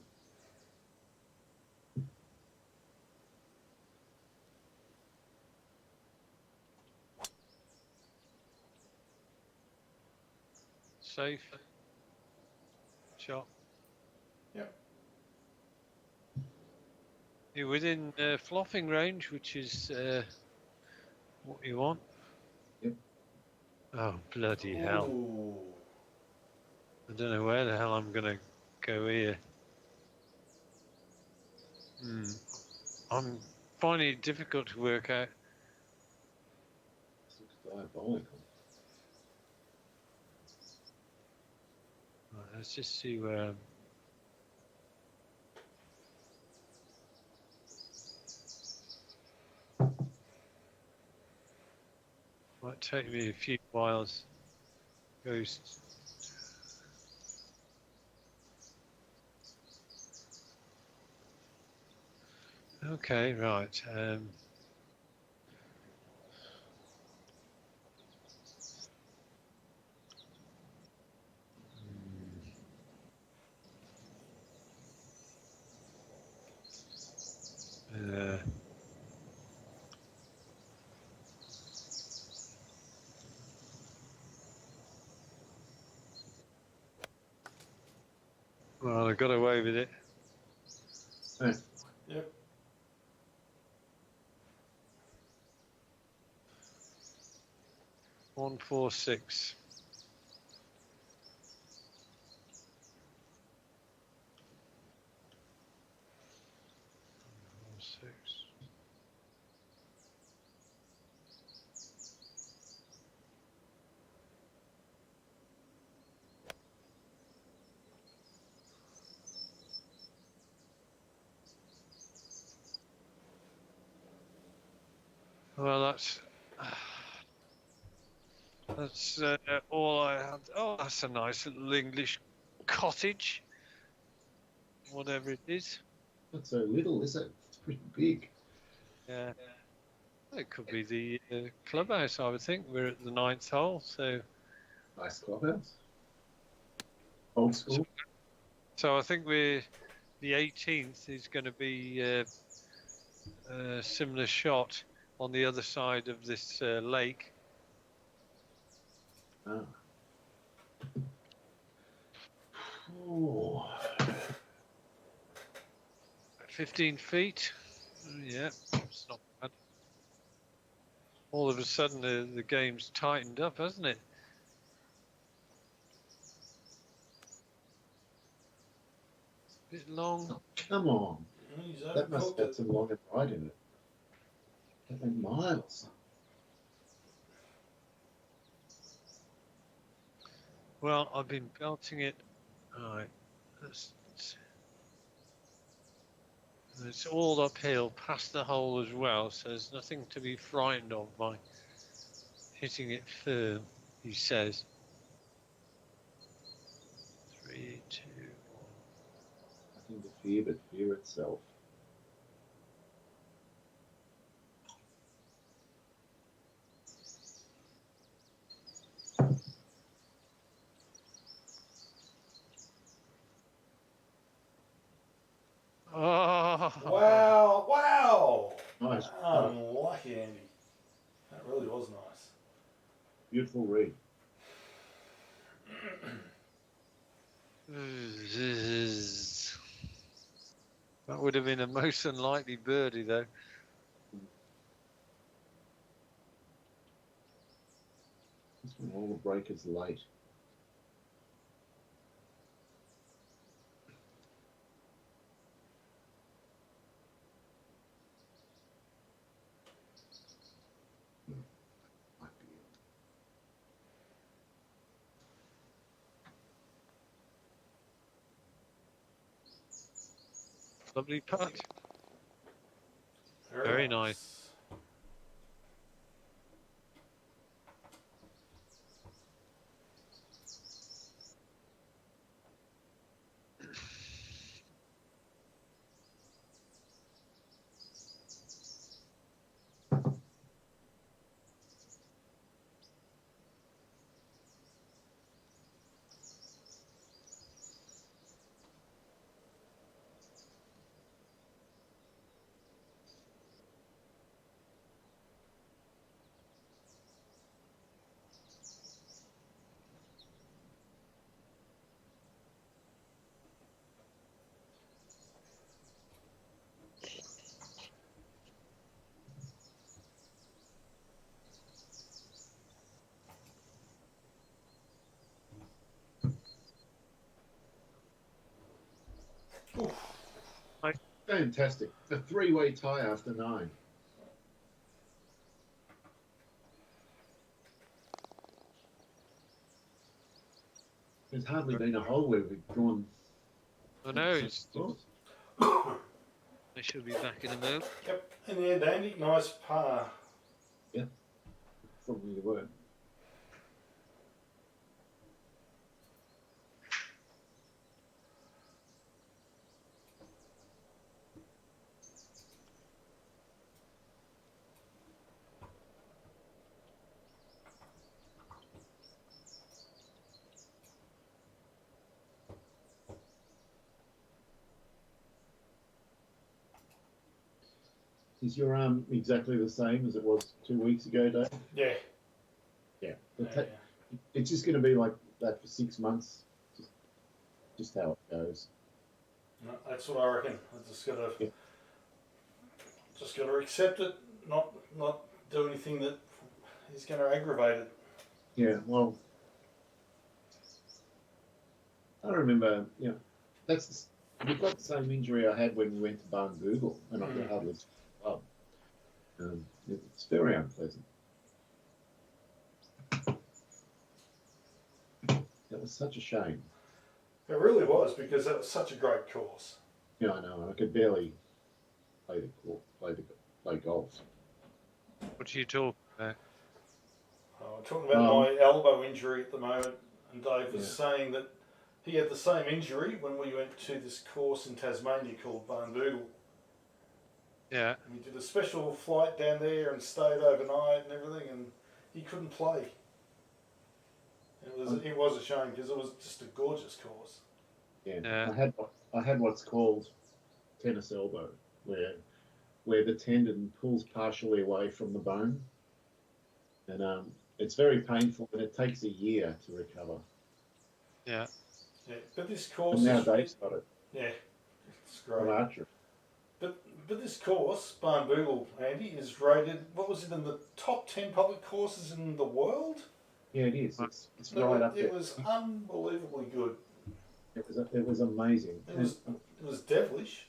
Safe. Shot. Yep. You're within flopping range, which is what you want. Yep. Oh, bloody hell. Ooh. I don't know where the hell I'm going to go here. I'm finding it difficult to work out. This looks diabolical. Right, let's just see where. Might take me a few miles. Goes. Okay, right. Well, I got away with it. Oh, Yep. 146. Well, that's all I had. Oh, that's a nice little English cottage, whatever it is. not so little, is it? It's pretty big. Yeah, it could be the clubhouse. I would think we're at the 9th hole, so Nice clubhouse. Old school. So I think the 18th is going to be a similar shot on the other side of this lake. Ah. Oh. 15 feet. Yeah, it's not bad. All of a sudden, the game's tightened up, hasn't it? Bit long. Come on. He's That must overcooked have had it. some long and right in it. That went miles. Well, I've been belting it. All right. It's all uphill past the hole as well, so there's nothing to be frightened of by hitting it firm, he says. 3, 2, 1. Nothing to fear but fear itself. Oh! Wow! Wow! Nice. Unlucky, Andy. That really was nice. Beautiful read. That would have been a most unlikely birdie, though. Just when all the breakers late. Might be it. Lovely putt. Very, Very nice. Fantastic. A three-way tie after 9. There's hardly been a hole where we've drawn. I know, it's, scores. I should be back in a moment. Yep. In the end, Andy, nice par. Probably the word. Is your arm exactly the same as it was 2 weeks ago, Dave? Yeah. Yeah. Yeah. It's just going to be like that for 6 months. Just how it goes. No, that's what I reckon. I Yeah. just got to accept it, not do anything that is going to aggravate it. Yeah. Well, I remember. We've got the same injury I had when we went to Barnbougle, and I could hardly club. It's very unpleasant. That was such a shame. It really was, because that was such a great course. Yeah, I know. I could barely play golf. What are you talking about? I'm talking about my elbow injury at the moment, and Dave was Yeah. saying that he had the same injury when we went to this course in Tasmania called Barnbougle. Yeah. And we did a special flight down there and stayed overnight and everything, and he couldn't play. It was a shame because it was just a gorgeous course. Yeah. I had what's called tennis elbow, where the tendon pulls partially away from the bone, and it's very painful, and it takes a year to recover. Yeah. Yeah, but this course. And now Dave's got it. Yeah, it's From great. archery. But this course, Barnbougle, Andy, is rated. What was it in the top 10 public courses in the world? Yeah, it is. It's right up there. It was unbelievably good. It was amazing. It was devilish.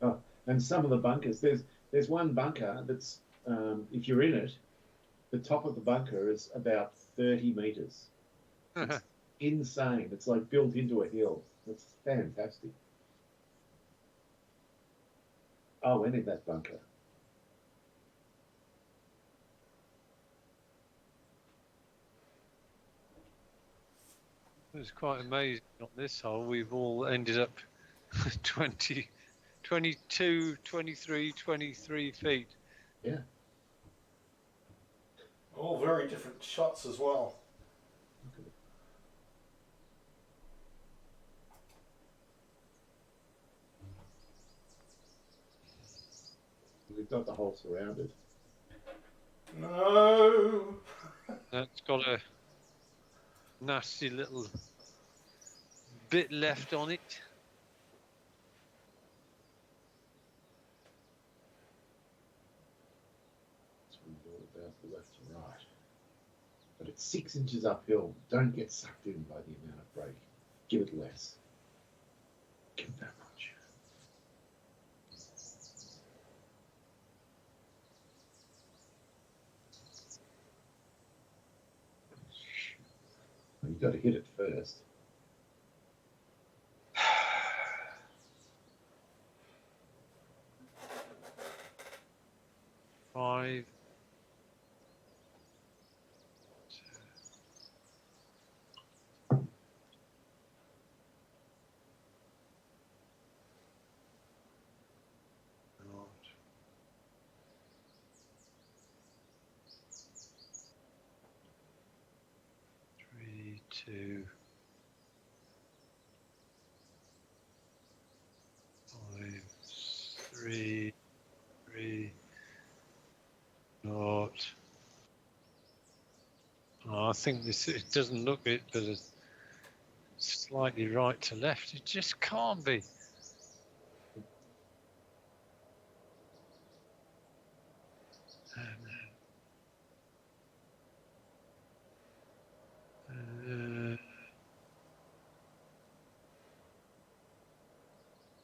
Oh, and some of the bunkers. There's one bunker that's if you're in it, the top of the bunker is about 30 meters. It's insane. It's like built into a hill. It's fantastic. I went in that bunker. It was quite amazing on this hole. We've all ended up 20, 22, 23, 23 feet. Yeah. All very different shots as well. We've got the hole surrounded. No. That's got a nasty little bit left on it. About the left to right. But it's 6 inches uphill. Don't get sucked in by the amount of braking. Give it less. Give it that much. Well, you've got to hit it first. Five. Two, 5, 3, 3, not. Oh, I think this, it doesn't look it, but it's slightly right to left. It just can't be.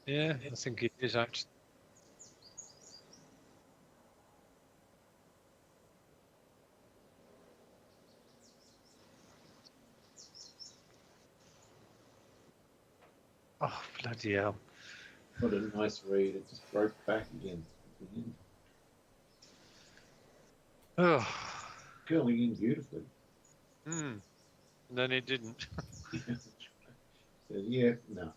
Yeah, I think it is actually. Oh, bloody hell. What a nice read. It just broke back again. Oh. Curling in beautifully. And then it didn't. Yeah, no.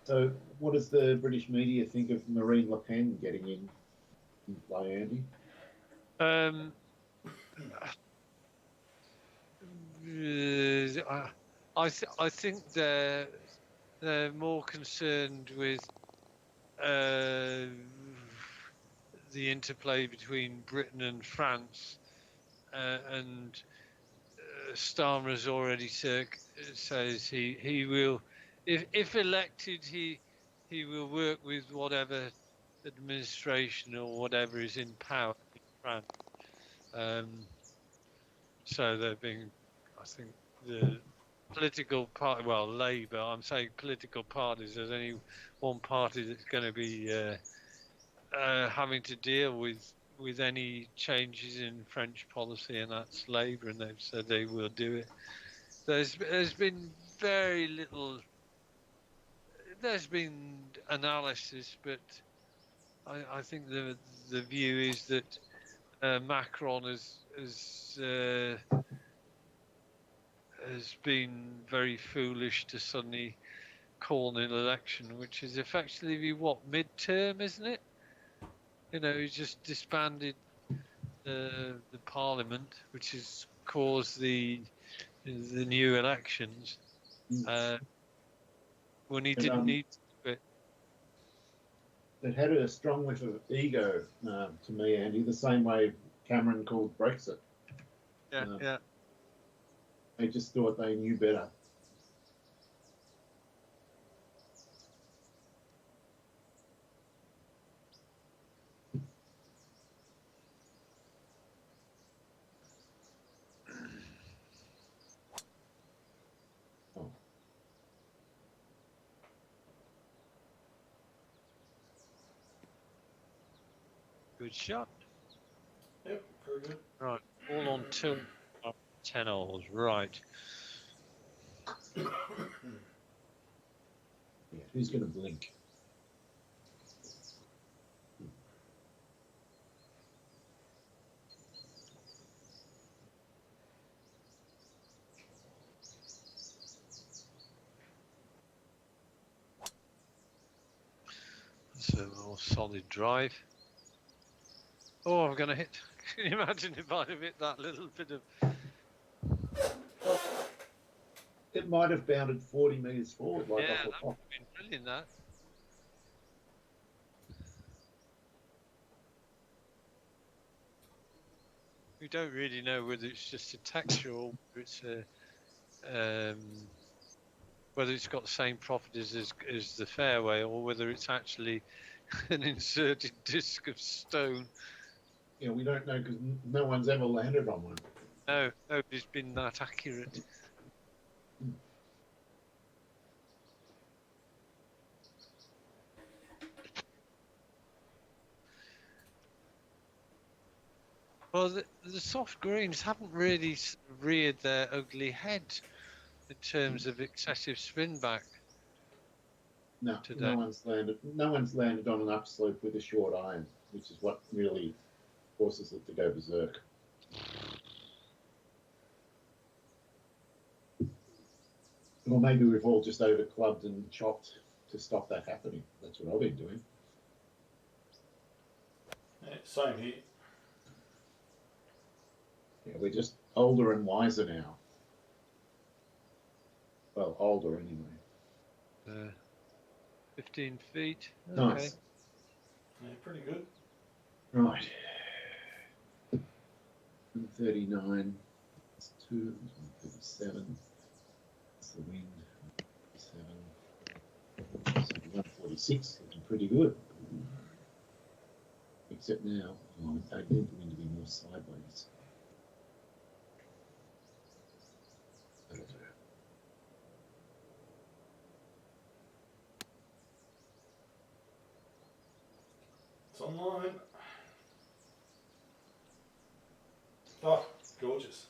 So, what does the British media think of Marine Le Pen getting in play, Andy? I think they're more concerned with the interplay between Britain and France, and Starmer has already says he will, if elected, he will work with whatever administration or whatever is in power in France. So they're being, I think, the political party, well, Labour, I'm saying political parties, there's only one party that's going to be having to deal with any changes in French policy, and that's Labour, and they've said they will do it. There's been very little, there's been analysis, but I think the view is that Macron has been very foolish to suddenly call an election, which is effectively what, midterm, isn't it? He's just disbanded the parliament, which has caused the new elections when he didn't need to do it. It had a strong whiff of ego to me, Andy, the same way Cameron called Brexit. Yeah. They just thought they knew better. Good shot. Yep, very good. Right, all on 10 holes. Right. Yeah, who's going to blink? That's a more solid drive. Oh, I'm going to hit. Can you imagine if I'd have hit that little bit of... It might have bounded 40 metres forward like Yeah, off the that would top. have been brilliant, that. We don't really know whether it's just a texture or whether it's whether it's got the same properties as the fairway, or whether it's actually an inserted disc of stone. Yeah, we don't know because no one's ever landed on one. No, nobody's been that accurate. Well, the soft greens haven't really reared their ugly head in terms of excessive spin back. No, today. no one's landed on an upslope with a short iron, which is what really forces it to go berserk. Or maybe we've all just over clubbed and chopped to stop that happening. That's what I've been doing. Yeah, same here. Yeah, we're just older and wiser now. Well, older anyway. 15 feet. Okay. Nice. Yeah, pretty good. Right. 139. It's 2. 137. It's the wind. 7. 146. Looking pretty good. Except now, I need the wind to be more sideways. That'll do. It's online. Oh, gorgeous.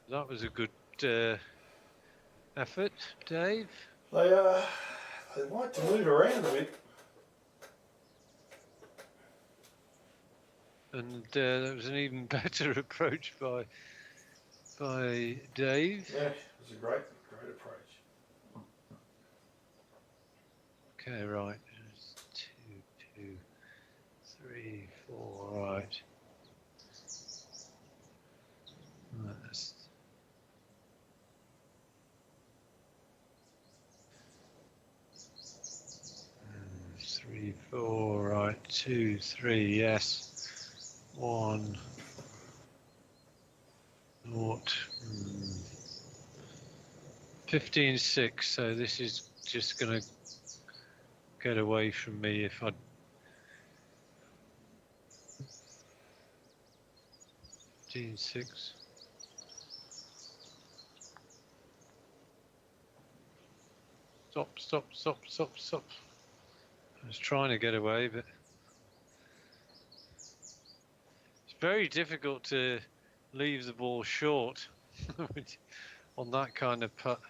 That was a good effort, Dave. They like to move around a bit. And that was an even better approach by Dave. Yeah, it was a great approach. Okay, right. 2, 2, 3, 4. Right. That's 3, 4. Right. 2, 3. Yes. 1. What? 15-6. So this is just going to get away from me if I. 15-6. Stop. I was trying to get away, but it's very difficult to leave the ball short on that kind of putt.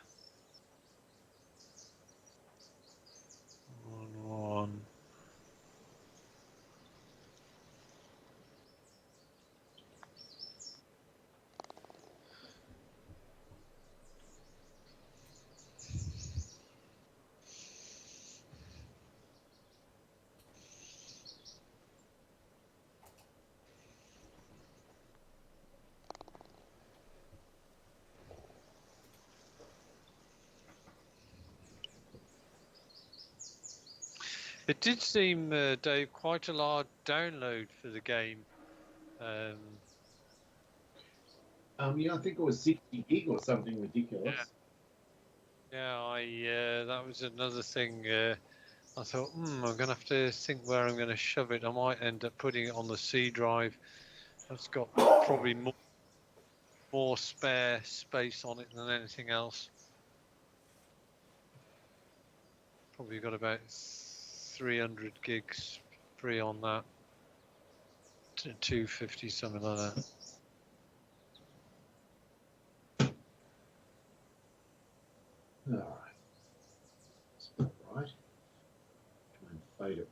1-1. It did seem, Dave, quite a large download for the game. Yeah, I think it was 60 gig or something ridiculous. Yeah, that was another thing. I thought, I'm going to have to think where I'm going to shove it. I might end up putting it on the C drive. That's got probably more spare space on it than anything else. Probably got about 300 gigs free on that. 250, something like that. All right. That's about right. Try and fade it.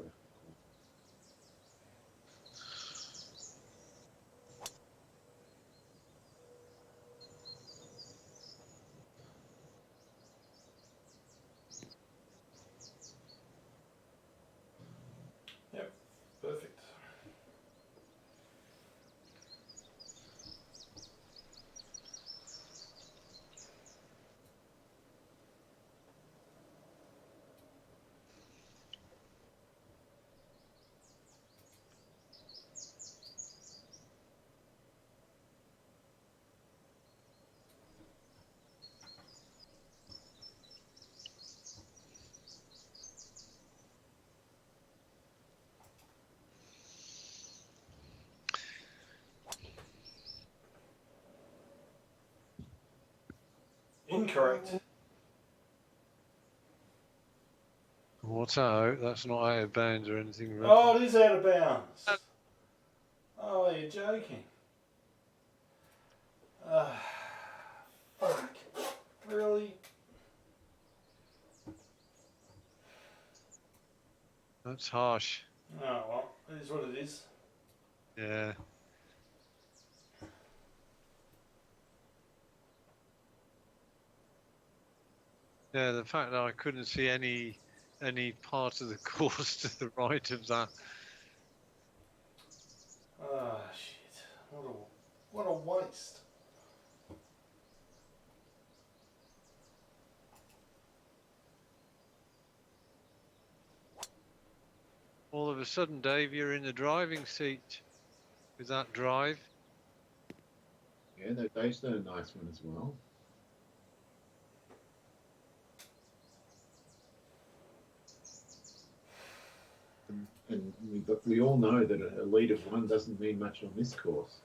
Yep, perfect. Incorrect. What's out? That's not out of bounds or anything. Right? Oh, it is out of bounds. Oh, you're joking. Fuck. Really? That's harsh. Oh, well, it is what it is. Yeah. Yeah, the fact that I couldn't see any part of the course to the right of that. Ah, shit. What a waste. All of a sudden, Dave, you're in the driving seat with that drive. Yeah, Dave's done a nice one as well. But we all know that a lead of one doesn't mean much on this course.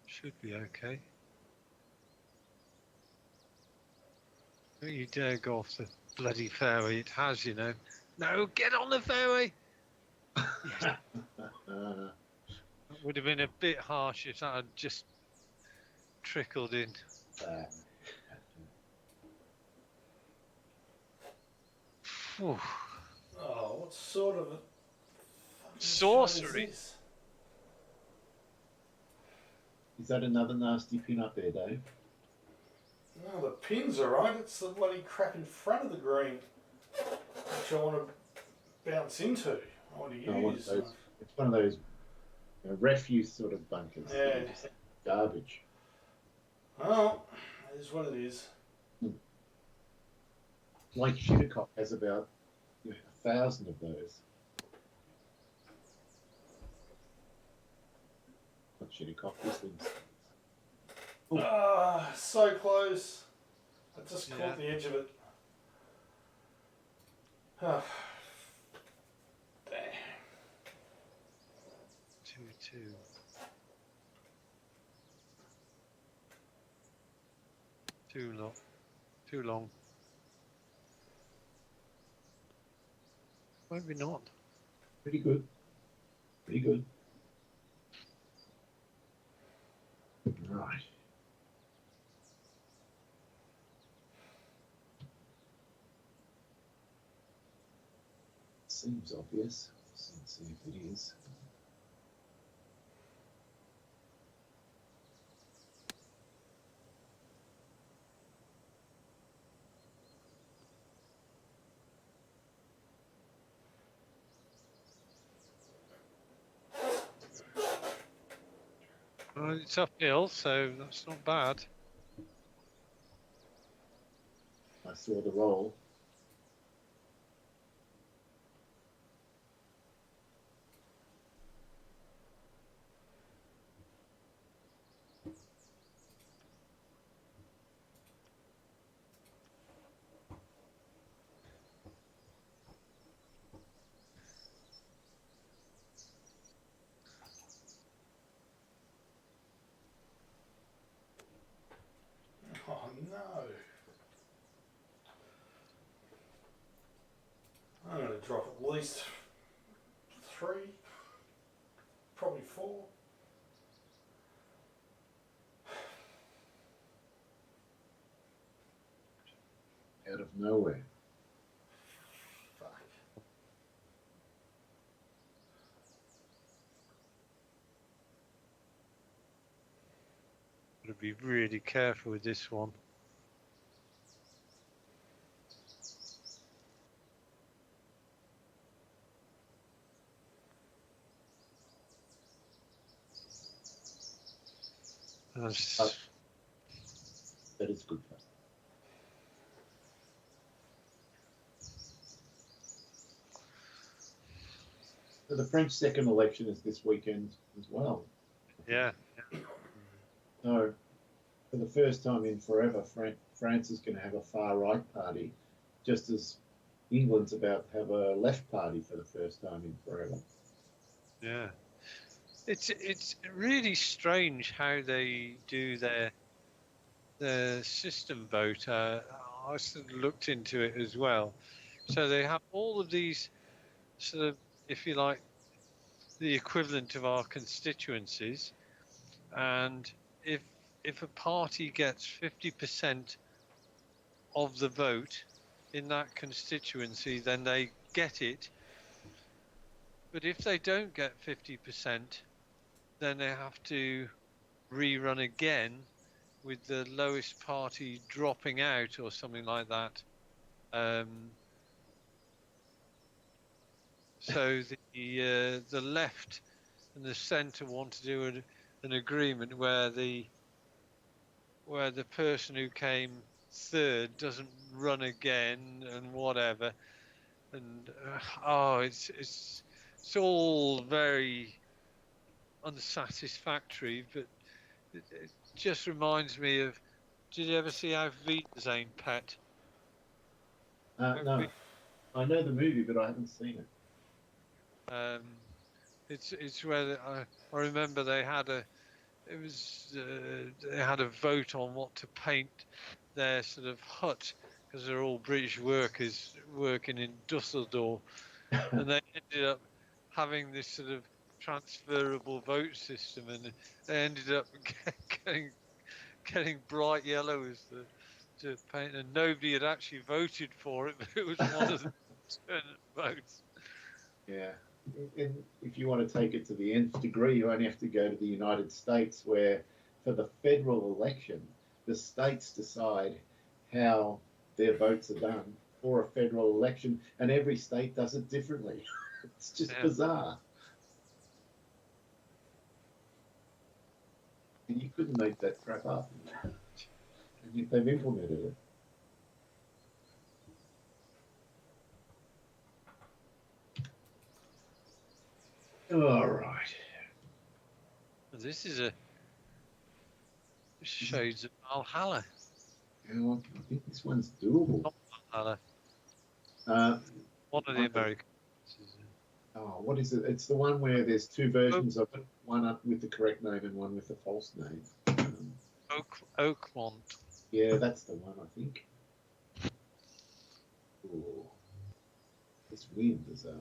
Should be okay. Don't you dare go off the bloody fairway. It has, you know. No, get on the fairway. Yes. That would have been a bit harsh if that had just trickled in. Oh, what sort of a sorcery? Is this? Is that another nasty pin up there, Dave? No, the pin's alright. It's the bloody crap in front of the green which I want to bounce into. I want to use. It's one of those refuse sort of bunkers. Yeah. Just garbage. Well, it is what it is. Lake Shinnecock has about 1,000 of those. Not Shinnecock, Whistling. So close. I just caught the edge of it. Damn. 2-2. Too long. Too long. Maybe not. Pretty good. Pretty good. Right. Seems obvious. Let's see if it is. Well, it's uphill, so that's not bad. I saw the roll. Oh no. I'm going to drop at least 3, probably 4. Out of nowhere. Fuck. Got to be really careful with this one. That is good fun. So the French second election is this weekend as well. Yeah. So, for the first time in forever, France is going to have a far-right party, just as England's about to have a left party for the first time in forever. Yeah. It's really strange how they do their system vote. I sort of looked into it as well. So they have all of these sort of, if you like, the equivalent of our constituencies, and if a party gets 50% of the vote in that constituency, then they get it. But if they don't get 50%, then they have to rerun again with the lowest party dropping out or something like that. So the left and the centre want to do an agreement where the person who came third doesn't run again and whatever, and it's all very unsatisfactory. But it just reminds me of. Did you ever see Auf Wiedersehen, Pat? No, I know the movie, but I haven't seen it. It's where I remember they had a vote on what to paint their sort of hut, because they're all British workers working in Dusseldorf, and they ended up having this sort of transferable vote system, and they ended up getting bright yellow as to paint, and nobody had actually voted for it, but it was one of the alternate votes. Yeah. If you want to take it to the nth degree, you only have to go to the United States, where for the federal election, the states decide how their votes are done for a federal election, and every state does it differently. It's just bizarre. And you couldn't make that crap up. And they've implemented it. this is a shades of Valhalla. You know, I think this one's doable. Not Valhalla. Uh, One of the American. oh, what is it? It's the one where there's two versions of it. One up with the correct name and one with the false name. Oakmont. Yeah, that's the one, I think. Ooh. This wind is yeah.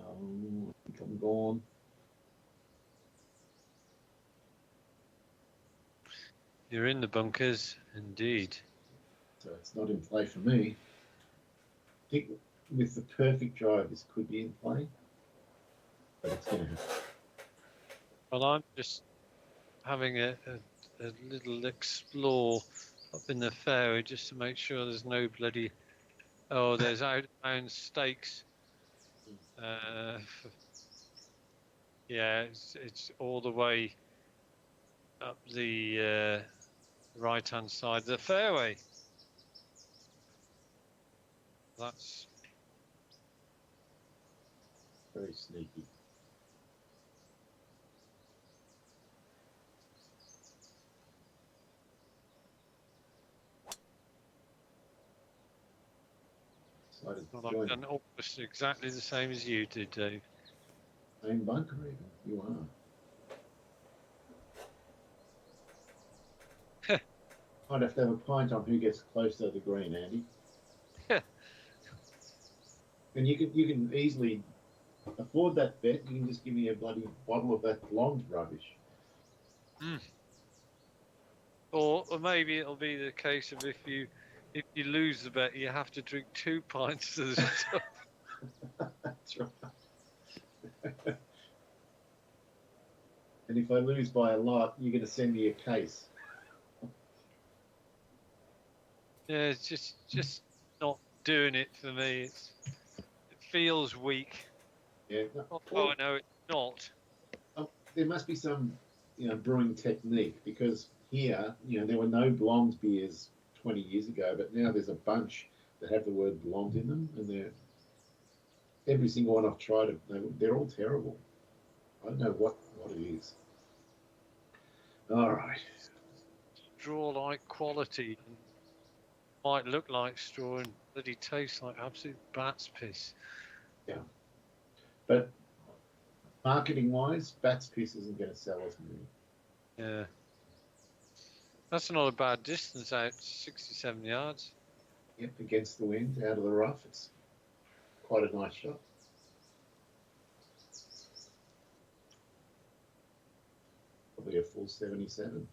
I think I'm gone. You're in the bunkers, indeed. So it's not in play for me. I think with the perfect drive, this could be in play. But it's going to have. Well, I'm just having a little explore up in the fairway just to make sure there's no bloody. Oh, there's outbound stakes. Yeah, it's all the way up the right-hand side of the fairway. That's Very sneaky. well, I've done almost exactly the same as you did, Dave. Same bunker even. You are. I'd have to have a pint on who gets closer to the green, Andy. And you can easily afford that bet. You can just give me a bloody bottle of that blonde rubbish. Or maybe it'll be the case of if you lose the bet, you have to drink 2 pints of the stuff. That's right. And if I lose by a lot, you're going to send me a case. Yeah, it's just not doing it for me. It feels weak. Yeah. Oh, no, it's not. There must be some, brewing technique, because here, there were no blonde beers 20 years ago, but now there's a bunch that have the word blonde in them, and every single one I've tried, they're all terrible. I don't know what it is. All right. Straw-like quality. Might look like straw and bloody tastes like absolute bat's piss. Yeah. But marketing-wise, bat's piss isn't going to sell as many. Yeah. That's not a bad distance out, 67 yards. Yep, against the wind, out of the rough. It's quite a nice shot. Probably a full 77.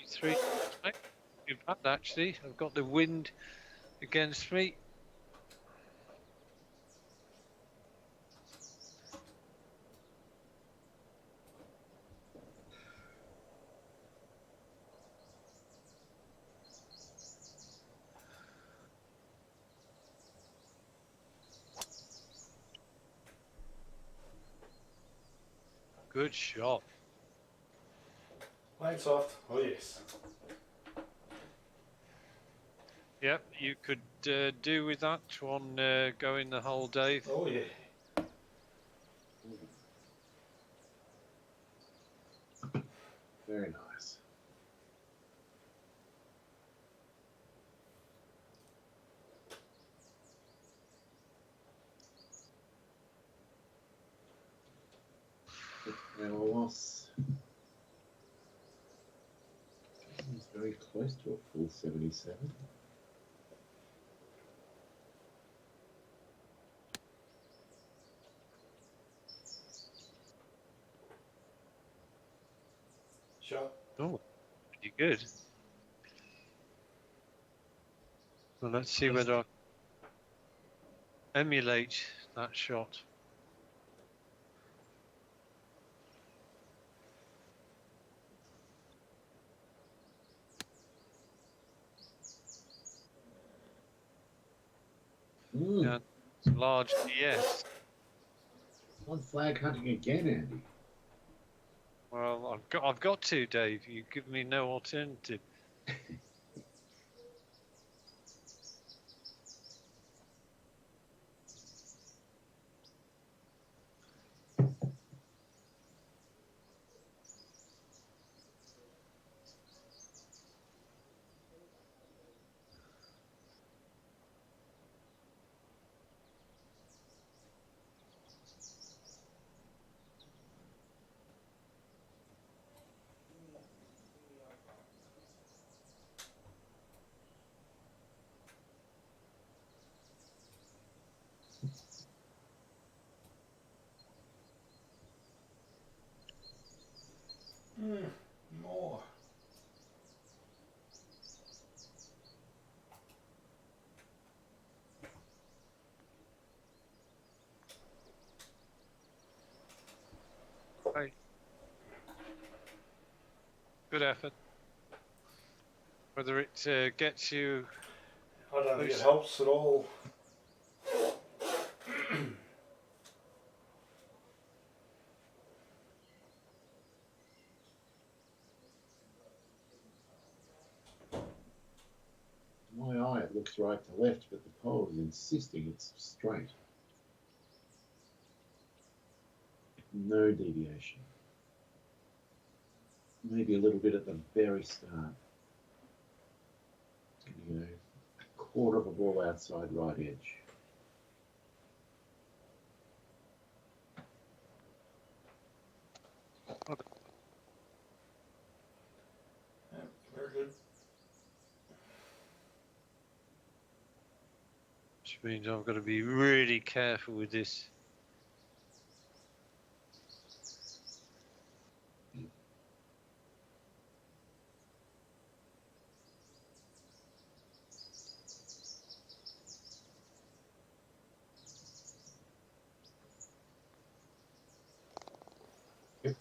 Three. Too bad, actually. I've got the wind against me. Good shot. Playing soft. Oh, yes. Yep, you could do with that one going the whole day. Oh, yeah. Very nice. Now a loss. He's very close to a full 77. Shot. Oh, pretty good. Well, let's see whether I emulate that shot. Mm. Yeah, large DS. On flag hunting again, Andy. Well, I've got to, Dave. You give me no alternative. More. Right. Good effort. Whether it gets you I don't think it close. helps at all. My eye, it looks right to left, but the pole is insisting it's straight. No deviation. Maybe a little bit at the very start. It's going to go a quarter of a ball outside right edge. Yeah, very good. Which means I've got to be really careful with this. Yep.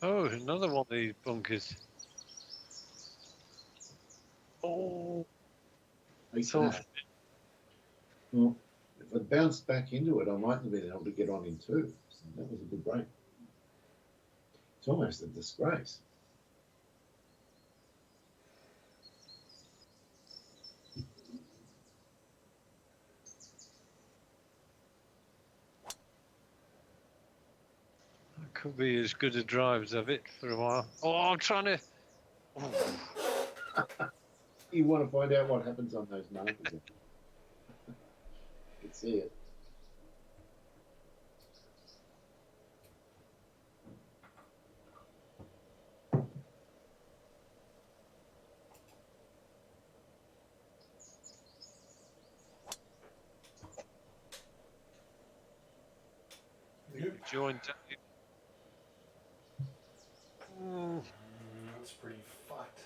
Oh, another one of these bunkers. Oh, thought. Well, if I bounced back into it, I mightn't have been able to get on in two. So that was a good break. It's almost a disgrace. Could be as good a drive as I've hit for a while. Oh, I'm trying to. Oh. You want to find out what happens on those markers. You can see it. Yep. Joined. Oh, That's pretty fucked.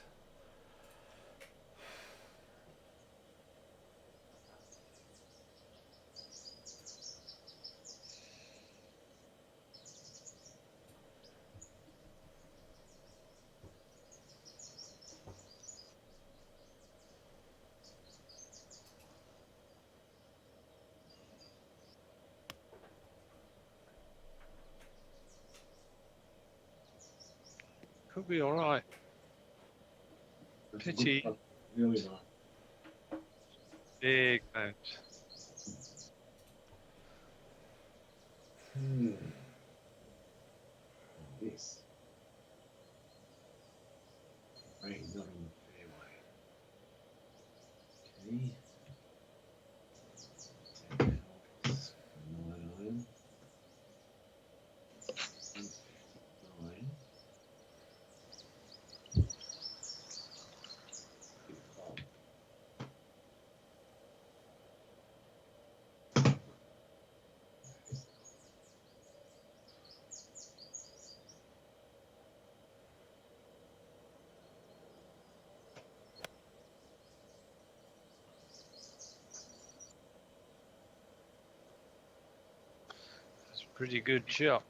could be all right. That's a good Pity. putt. Really nice. Big bounce. This. Rain not on the fairway. Okay. 10 holes. 9 iron. Pretty good shot.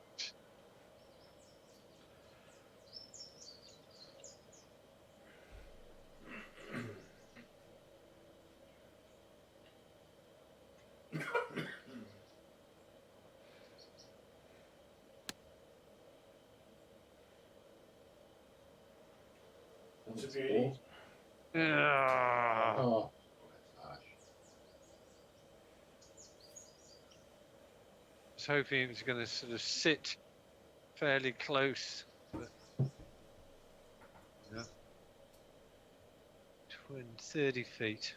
It's a beauty. Ah. Oh, that's harsh. I was hoping it was going to sort of sit fairly close. But yeah. 30 feet.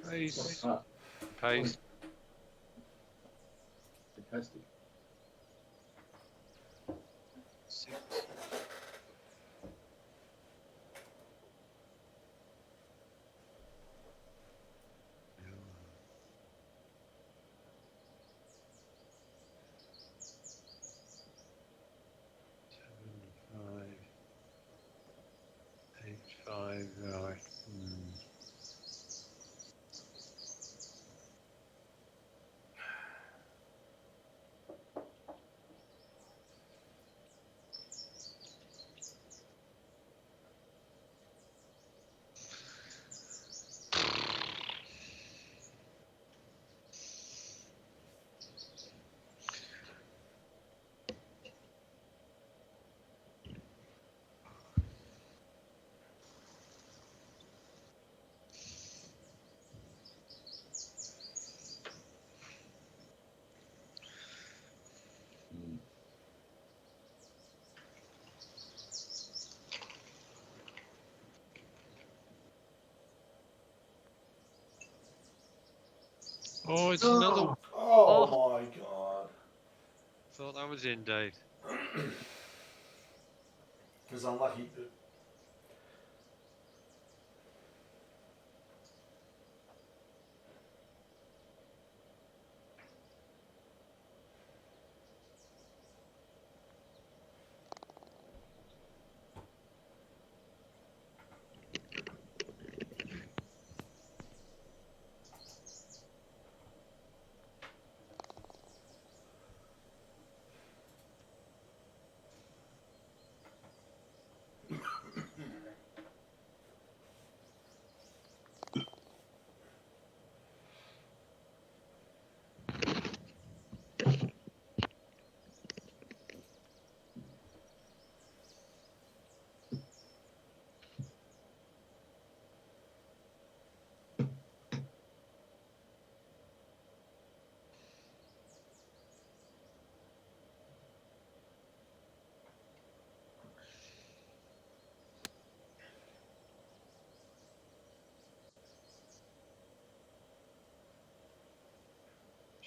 Pace. Ah, Pace. fantastic. 6. 7, 5, 8, 5, right. Mm. Oh, it's another one. Oh, Oh. my God. Thought that was in, Dave. Because unlucky.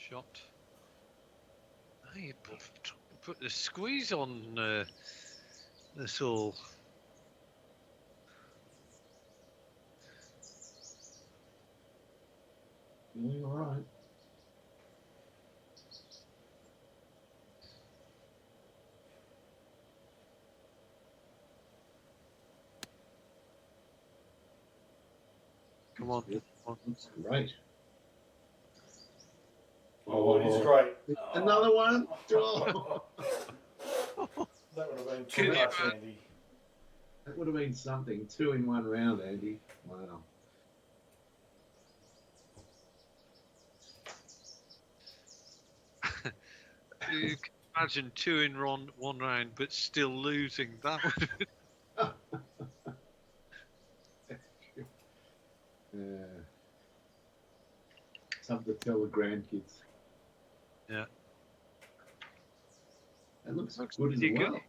Shot. Oh, you put the squeeze on this all. Doing all right. Come on. That's Come on. That's great. Oh, it is great. Another one? Oh. That would have been Can too you much, imagine? Andy. That would have been something. 2 in 1 round, Andy. Wow. You can imagine 2 in one round, but still losing. That would. Yeah. Something to tell the grandkids. Yeah. That looks Looks good as pretty well. good.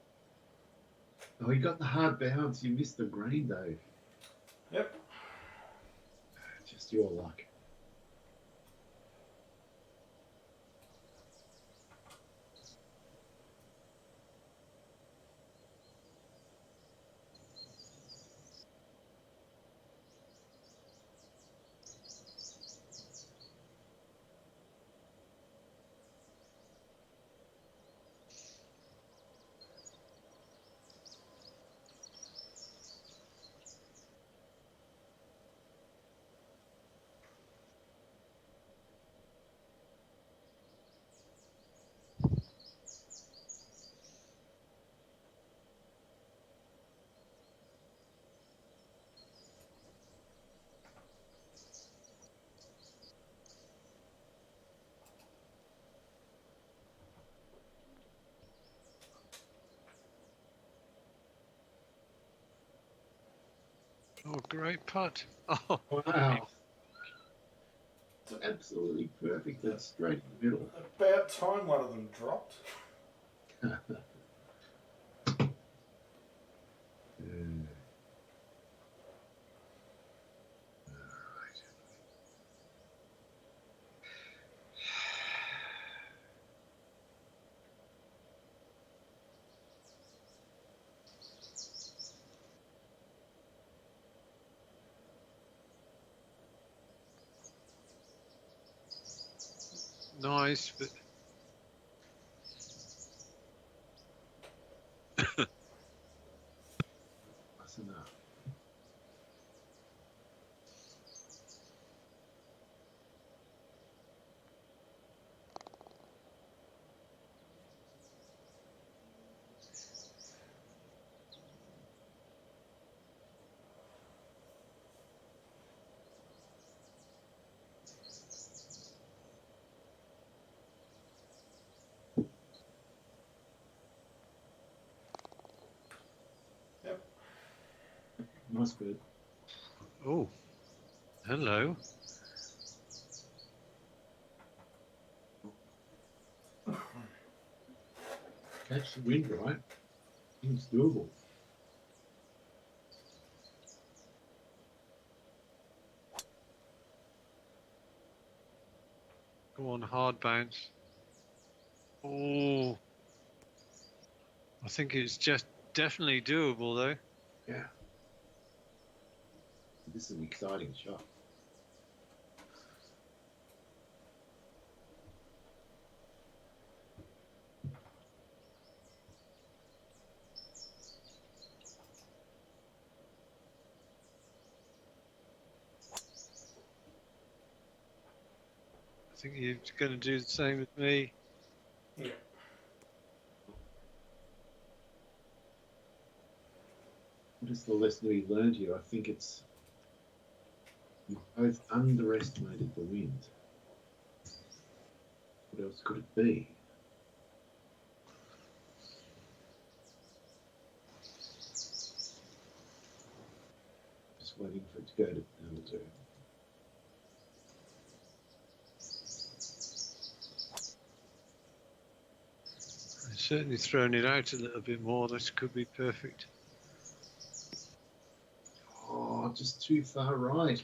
Oh, you got the hard bounce. You missed the green, though. Yep. Just your luck. Oh, great putt. Oh, Wow. It's absolutely perfect. That's straight in the middle. About time one of them dropped. nice, but That's enough. Yep. Nice bird. oh, hello. Catch the wind, right? It's doable. Go on, hard bounce. Oh, I think it's just definitely doable though. Yeah. This is an exciting shot. I think you're going to do the same with me. Yeah. What is the lesson we learned here? I think it's you both underestimated the wind. What else could it be? Just waiting for it to go to number two. I've certainly thrown it out a little bit more. This could be perfect. Oh, just too far right.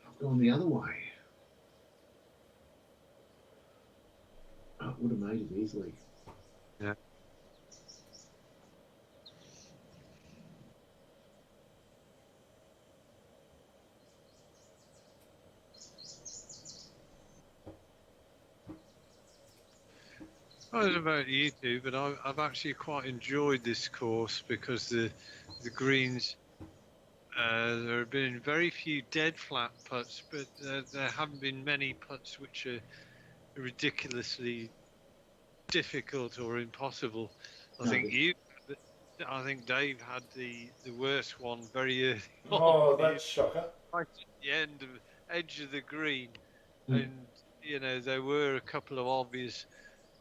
I've gone the other way. I would have made it easily. Yeah. I don't know about you two, but I've actually quite enjoyed this course because the greens. There have been very few dead flat putts, but there haven't been many putts which are ridiculously difficult or impossible. I No, think I think Dave had the worst one very early on. Oh, that's shocker. Right at the edge of the green, Mm. and there were a couple of obvious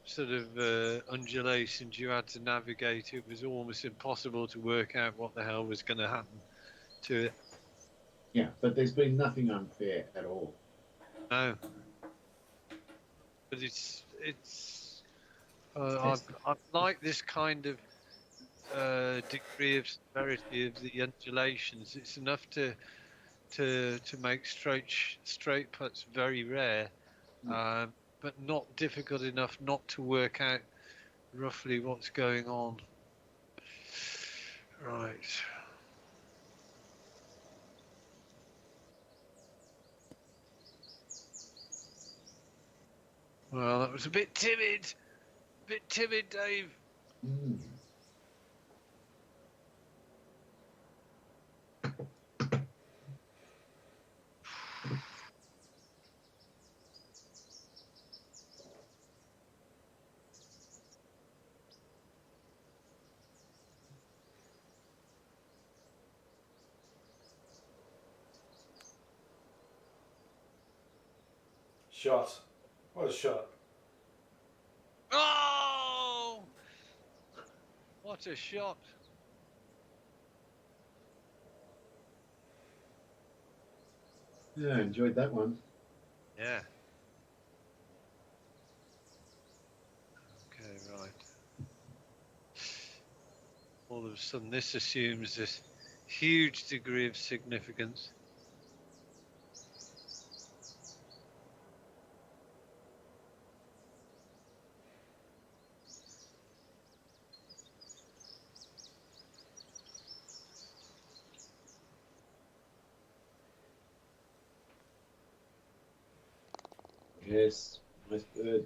sort of undulations you had to navigate. It was almost impossible to work out what the hell was going to happen to it. Yeah, but there's been nothing unfair at all. No. but I like this kind of degree of severity of the undulations. It's enough to make straight putts very rare, but not difficult enough not to work out roughly what's going on. Right. Well, that was a bit timid. Dave. Mm. Shot. What a shot. Oh! What a shot. Yeah, I enjoyed that one. Yeah. Okay, right. All of a sudden, this assumes this huge degree of significance. Yes, nice bird.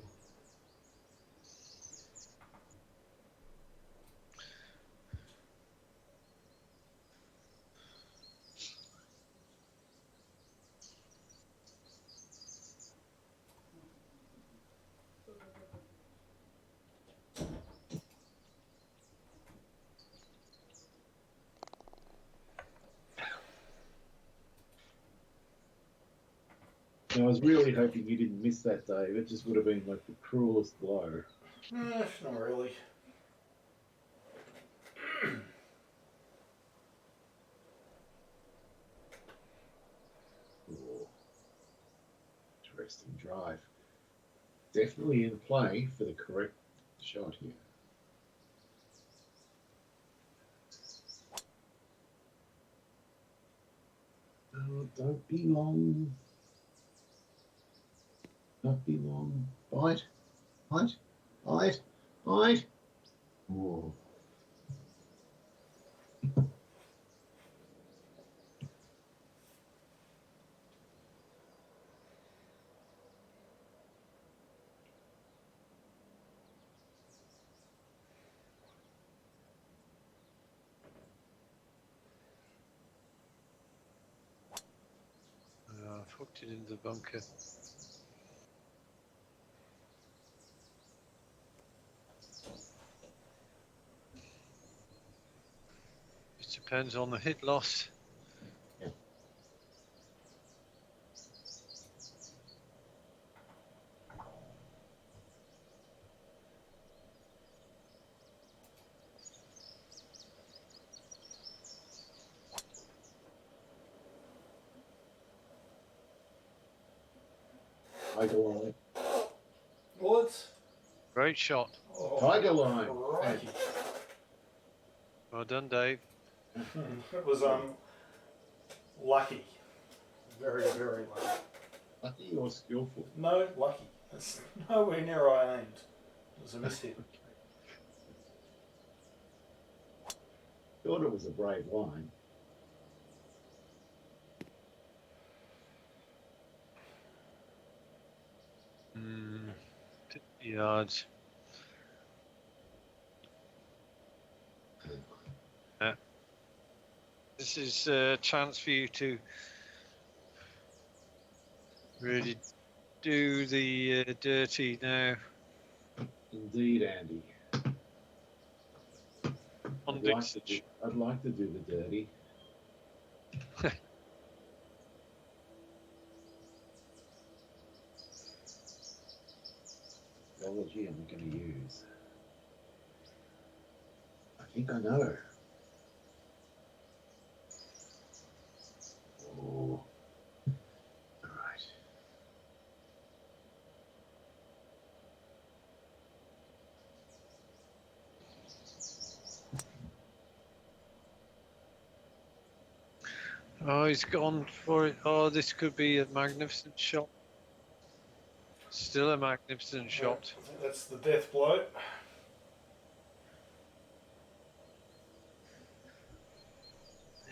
I was really hoping you didn't miss that, Dave. It just would have been like the cruelest blow. Not really. Oh, interesting drive. Definitely in play for the correct shot here. Oh, don't be long. Don't be long. Bite, bite, bite, bite. Oh. I've hooked it into the bunker. It depends on the hit loss. Yeah. Tiger line. What? Great shot. Oh, Tiger line. crikey. Well done, Dave. It was lucky. Very, very lucky. Lucky or skillful? No, lucky. That's nowhere near where I aimed. It was a mishit. Thought it was a brave line. Mm, 50 yards. Yeah. This is a chance for you to really do the dirty now. Indeed, Andy. On I'd like to do the dirty. Technology I'm going to use. I think I know. Oh. All right. Oh, he's gone for it. Oh, this could be a magnificent shot. Still a magnificent shot. I think that's the death blow.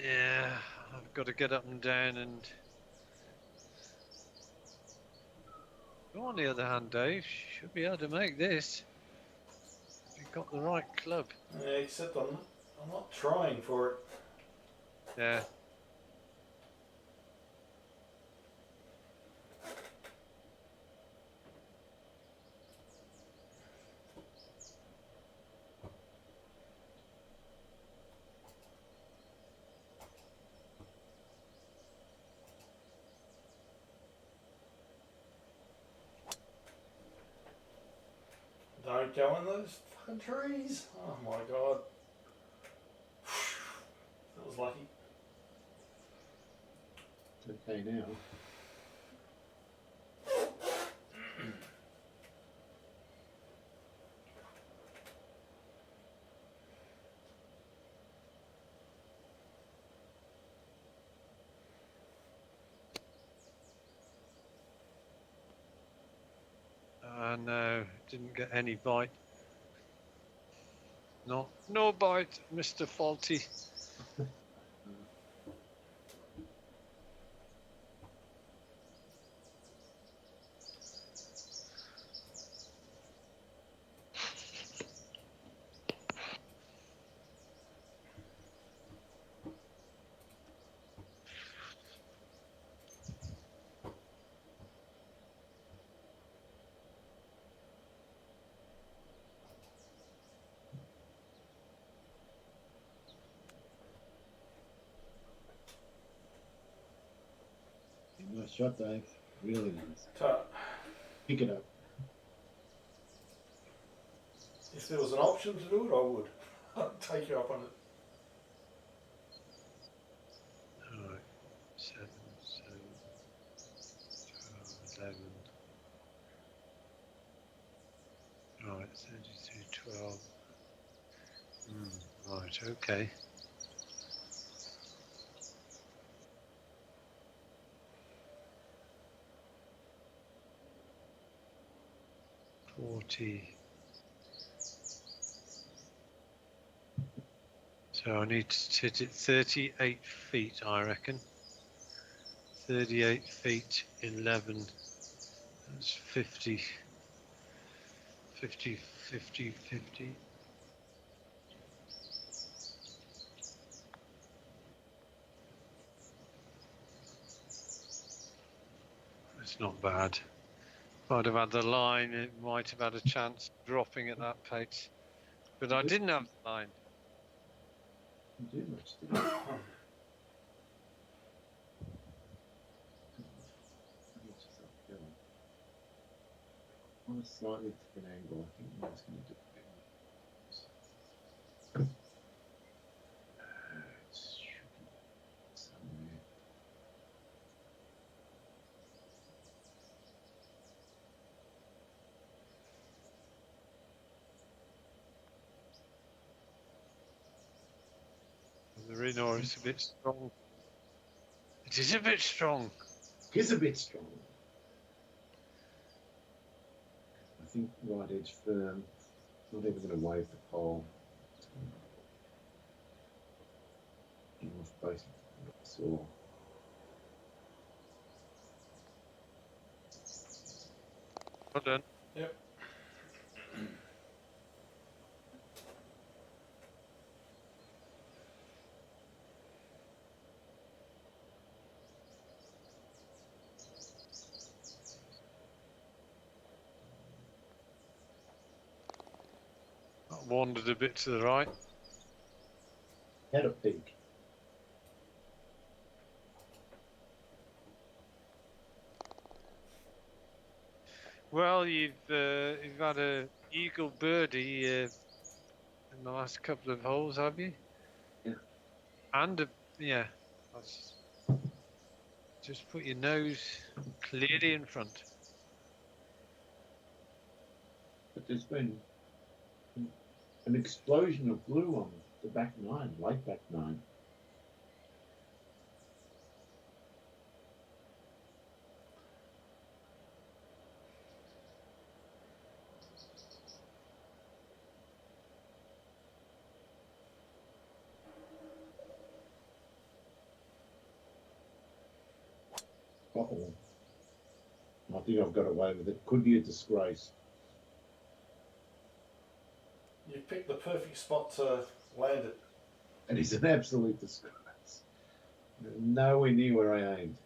Yeah, I've got to get up and down and. On the other hand, Dave, should be able to make this. If you've got the right club. Yeah, except I'm not trying for it. Yeah. Don't go in those fucking trees. Oh my god. That was lucky. Okay now. No, didn't get any bite. No bite, Mr. Faulty. Nice shot, Dave. Really nice. So, Pick it up. if there was an option to do it, I would. I'd take you up on it. Alright, 7, 12, 11. Right, 32, 12. Right, okay. So I need to hit it 38 feet, I reckon. 38 feet, 11. That's 50. 50, 50, 50. It's not bad. If I'd have had the line, it might have had a chance of dropping at that pace. But I didn't have the line. Didn't do much, did you? On a slightly different angle, I think that's going to do it. It should be somewhere. The Reno is a bit strong. It is a bit strong. It is a bit strong. I think right edge firm. Not even going to wave the pole. Off both saw. Well done. Yep. I wandered a bit to the right. Had a peek. Well, you've had a eagle birdie in the last couple of holes, have you? Yeah. And that's, just put your nose clearly in front. But there's been an explosion of blue on the back nine, late back nine. Uh-oh. I think I've got away with it. Could be a disgrace. You picked the perfect spot to land it. It is an absolute disgrace. Nowhere near where I aimed.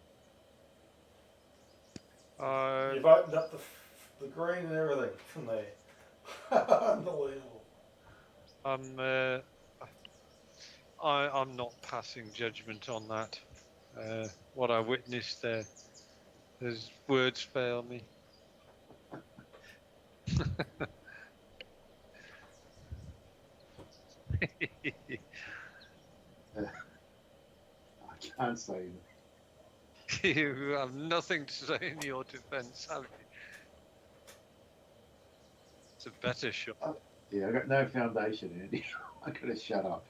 You've opened up the green and everything from there. Unbelievable. I'm not passing judgment on that. What I witnessed there, there's words fail me. I can't say anything. You have nothing to say in your defence, have you? It's a better shot. Yeah, I got no foundation, Andy. I gotta shut up.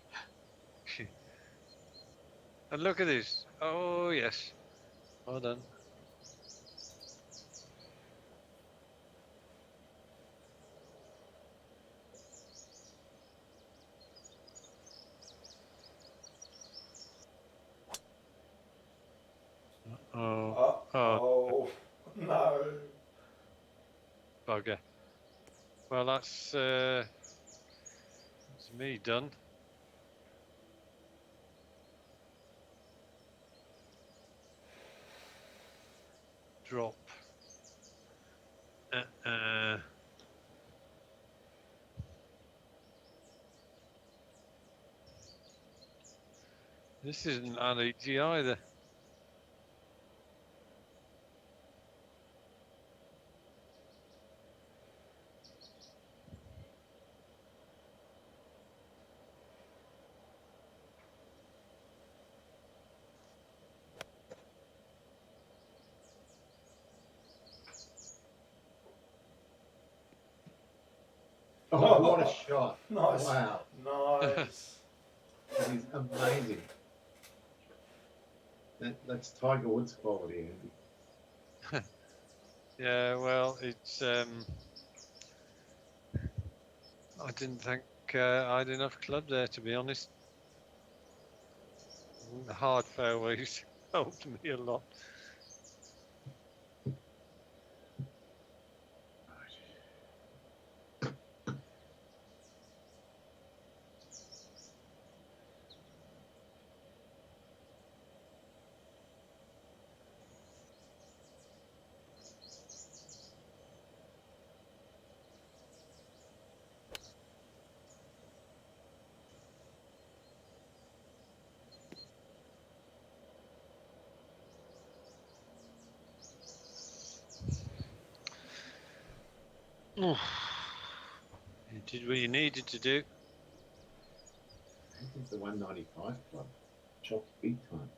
And look at this. Oh yes, well done. Oh no. Bugger. Well, that's me done. Drop. This isn't that easy either. Oh, what a shot. Nice. Wow. Nice. That is amazing. That's Tiger Woods quality, Andy. Yeah, well, it's I didn't think I had enough club there, to be honest. The hard fairways helped me a lot. You did what you needed to do. I think the 195 club chopped big time.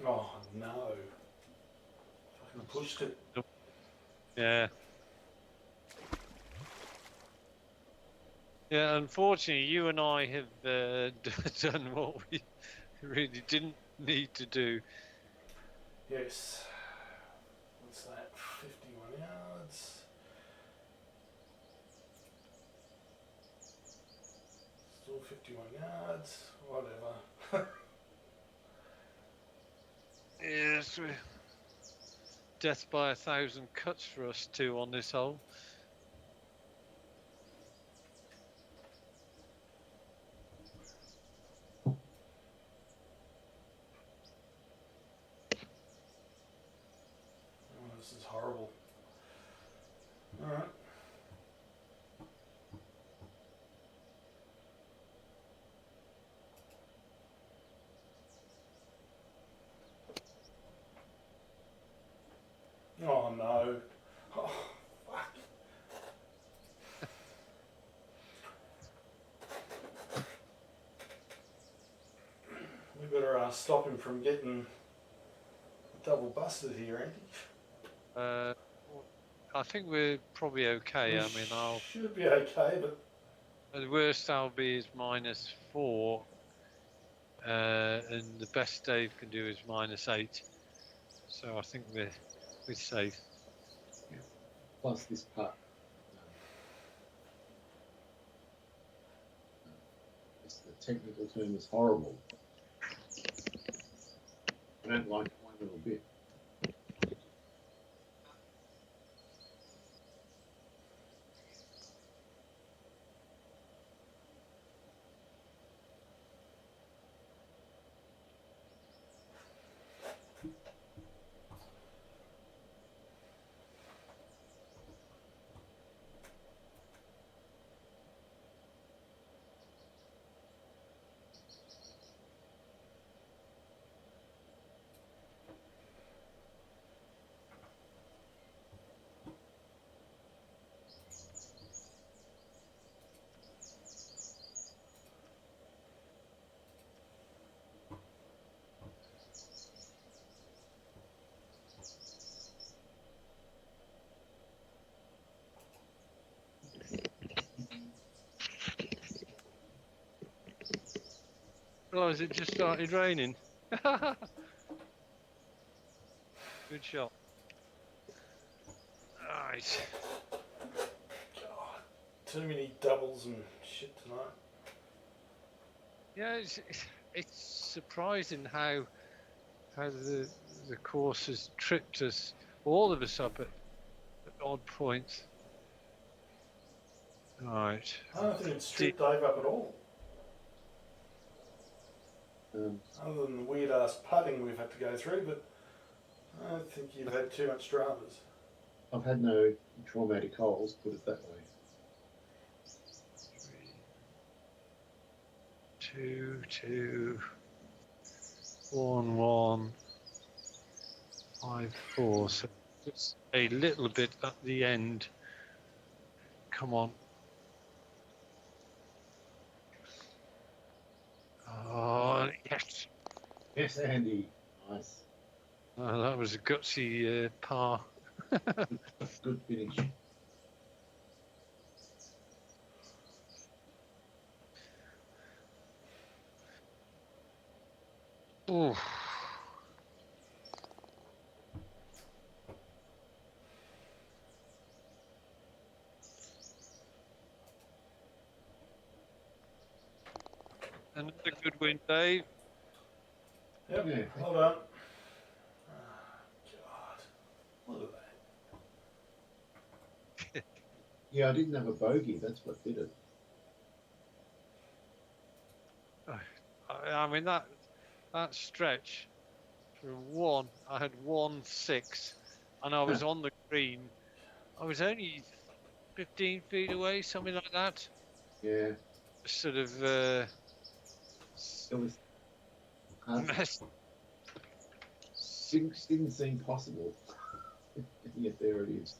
Oh no. Fucking pushed it. Yeah. Yeah, unfortunately, you and I have done what we really didn't need to do. Yes. What's that? 51 yards. Still 51 yards. Whatever. Yes, death by 1,000 cuts for us two on this hole. Oh, this is horrible. Alright. Oh no. Oh, fuck. We better stop him from getting double busted here, Andy. I think we're probably okay. I mean, should be okay, but the worst I'll be is -4, and the best Dave can do is -8. So I think we're safe. Plus this putt. The technical term is horrible. I don't like it one little bit. Oh, has it just started raining? Good shot. Right. God, too many doubles and shit tonight. Yeah, it's surprising how the course has tripped us, all of us, up at odd points. Right. I don't think it's tripped Dave up at all. Other than the weird ass putting we've had to go through, but I don't think you've had too much dramas. I've had no traumatic holes, put it that way. 3, 2, 2, 1, 1, 5, 4. So it's a little bit at the end. Come on. Oh, yes. Yes, Andy. Nice. Oh, that was a gutsy par. Good finish. Ooh. Another good win, Dave. Yep, Yeah. well done. God, look at that. Yeah, I didn't have a bogey. That's what did it. I mean, that stretch from 1, I had 1-6, and I was on the green. I was only 15 feet away, something like that. Yeah. Sort of It was hard. Didn't seem possible. Yet there it is.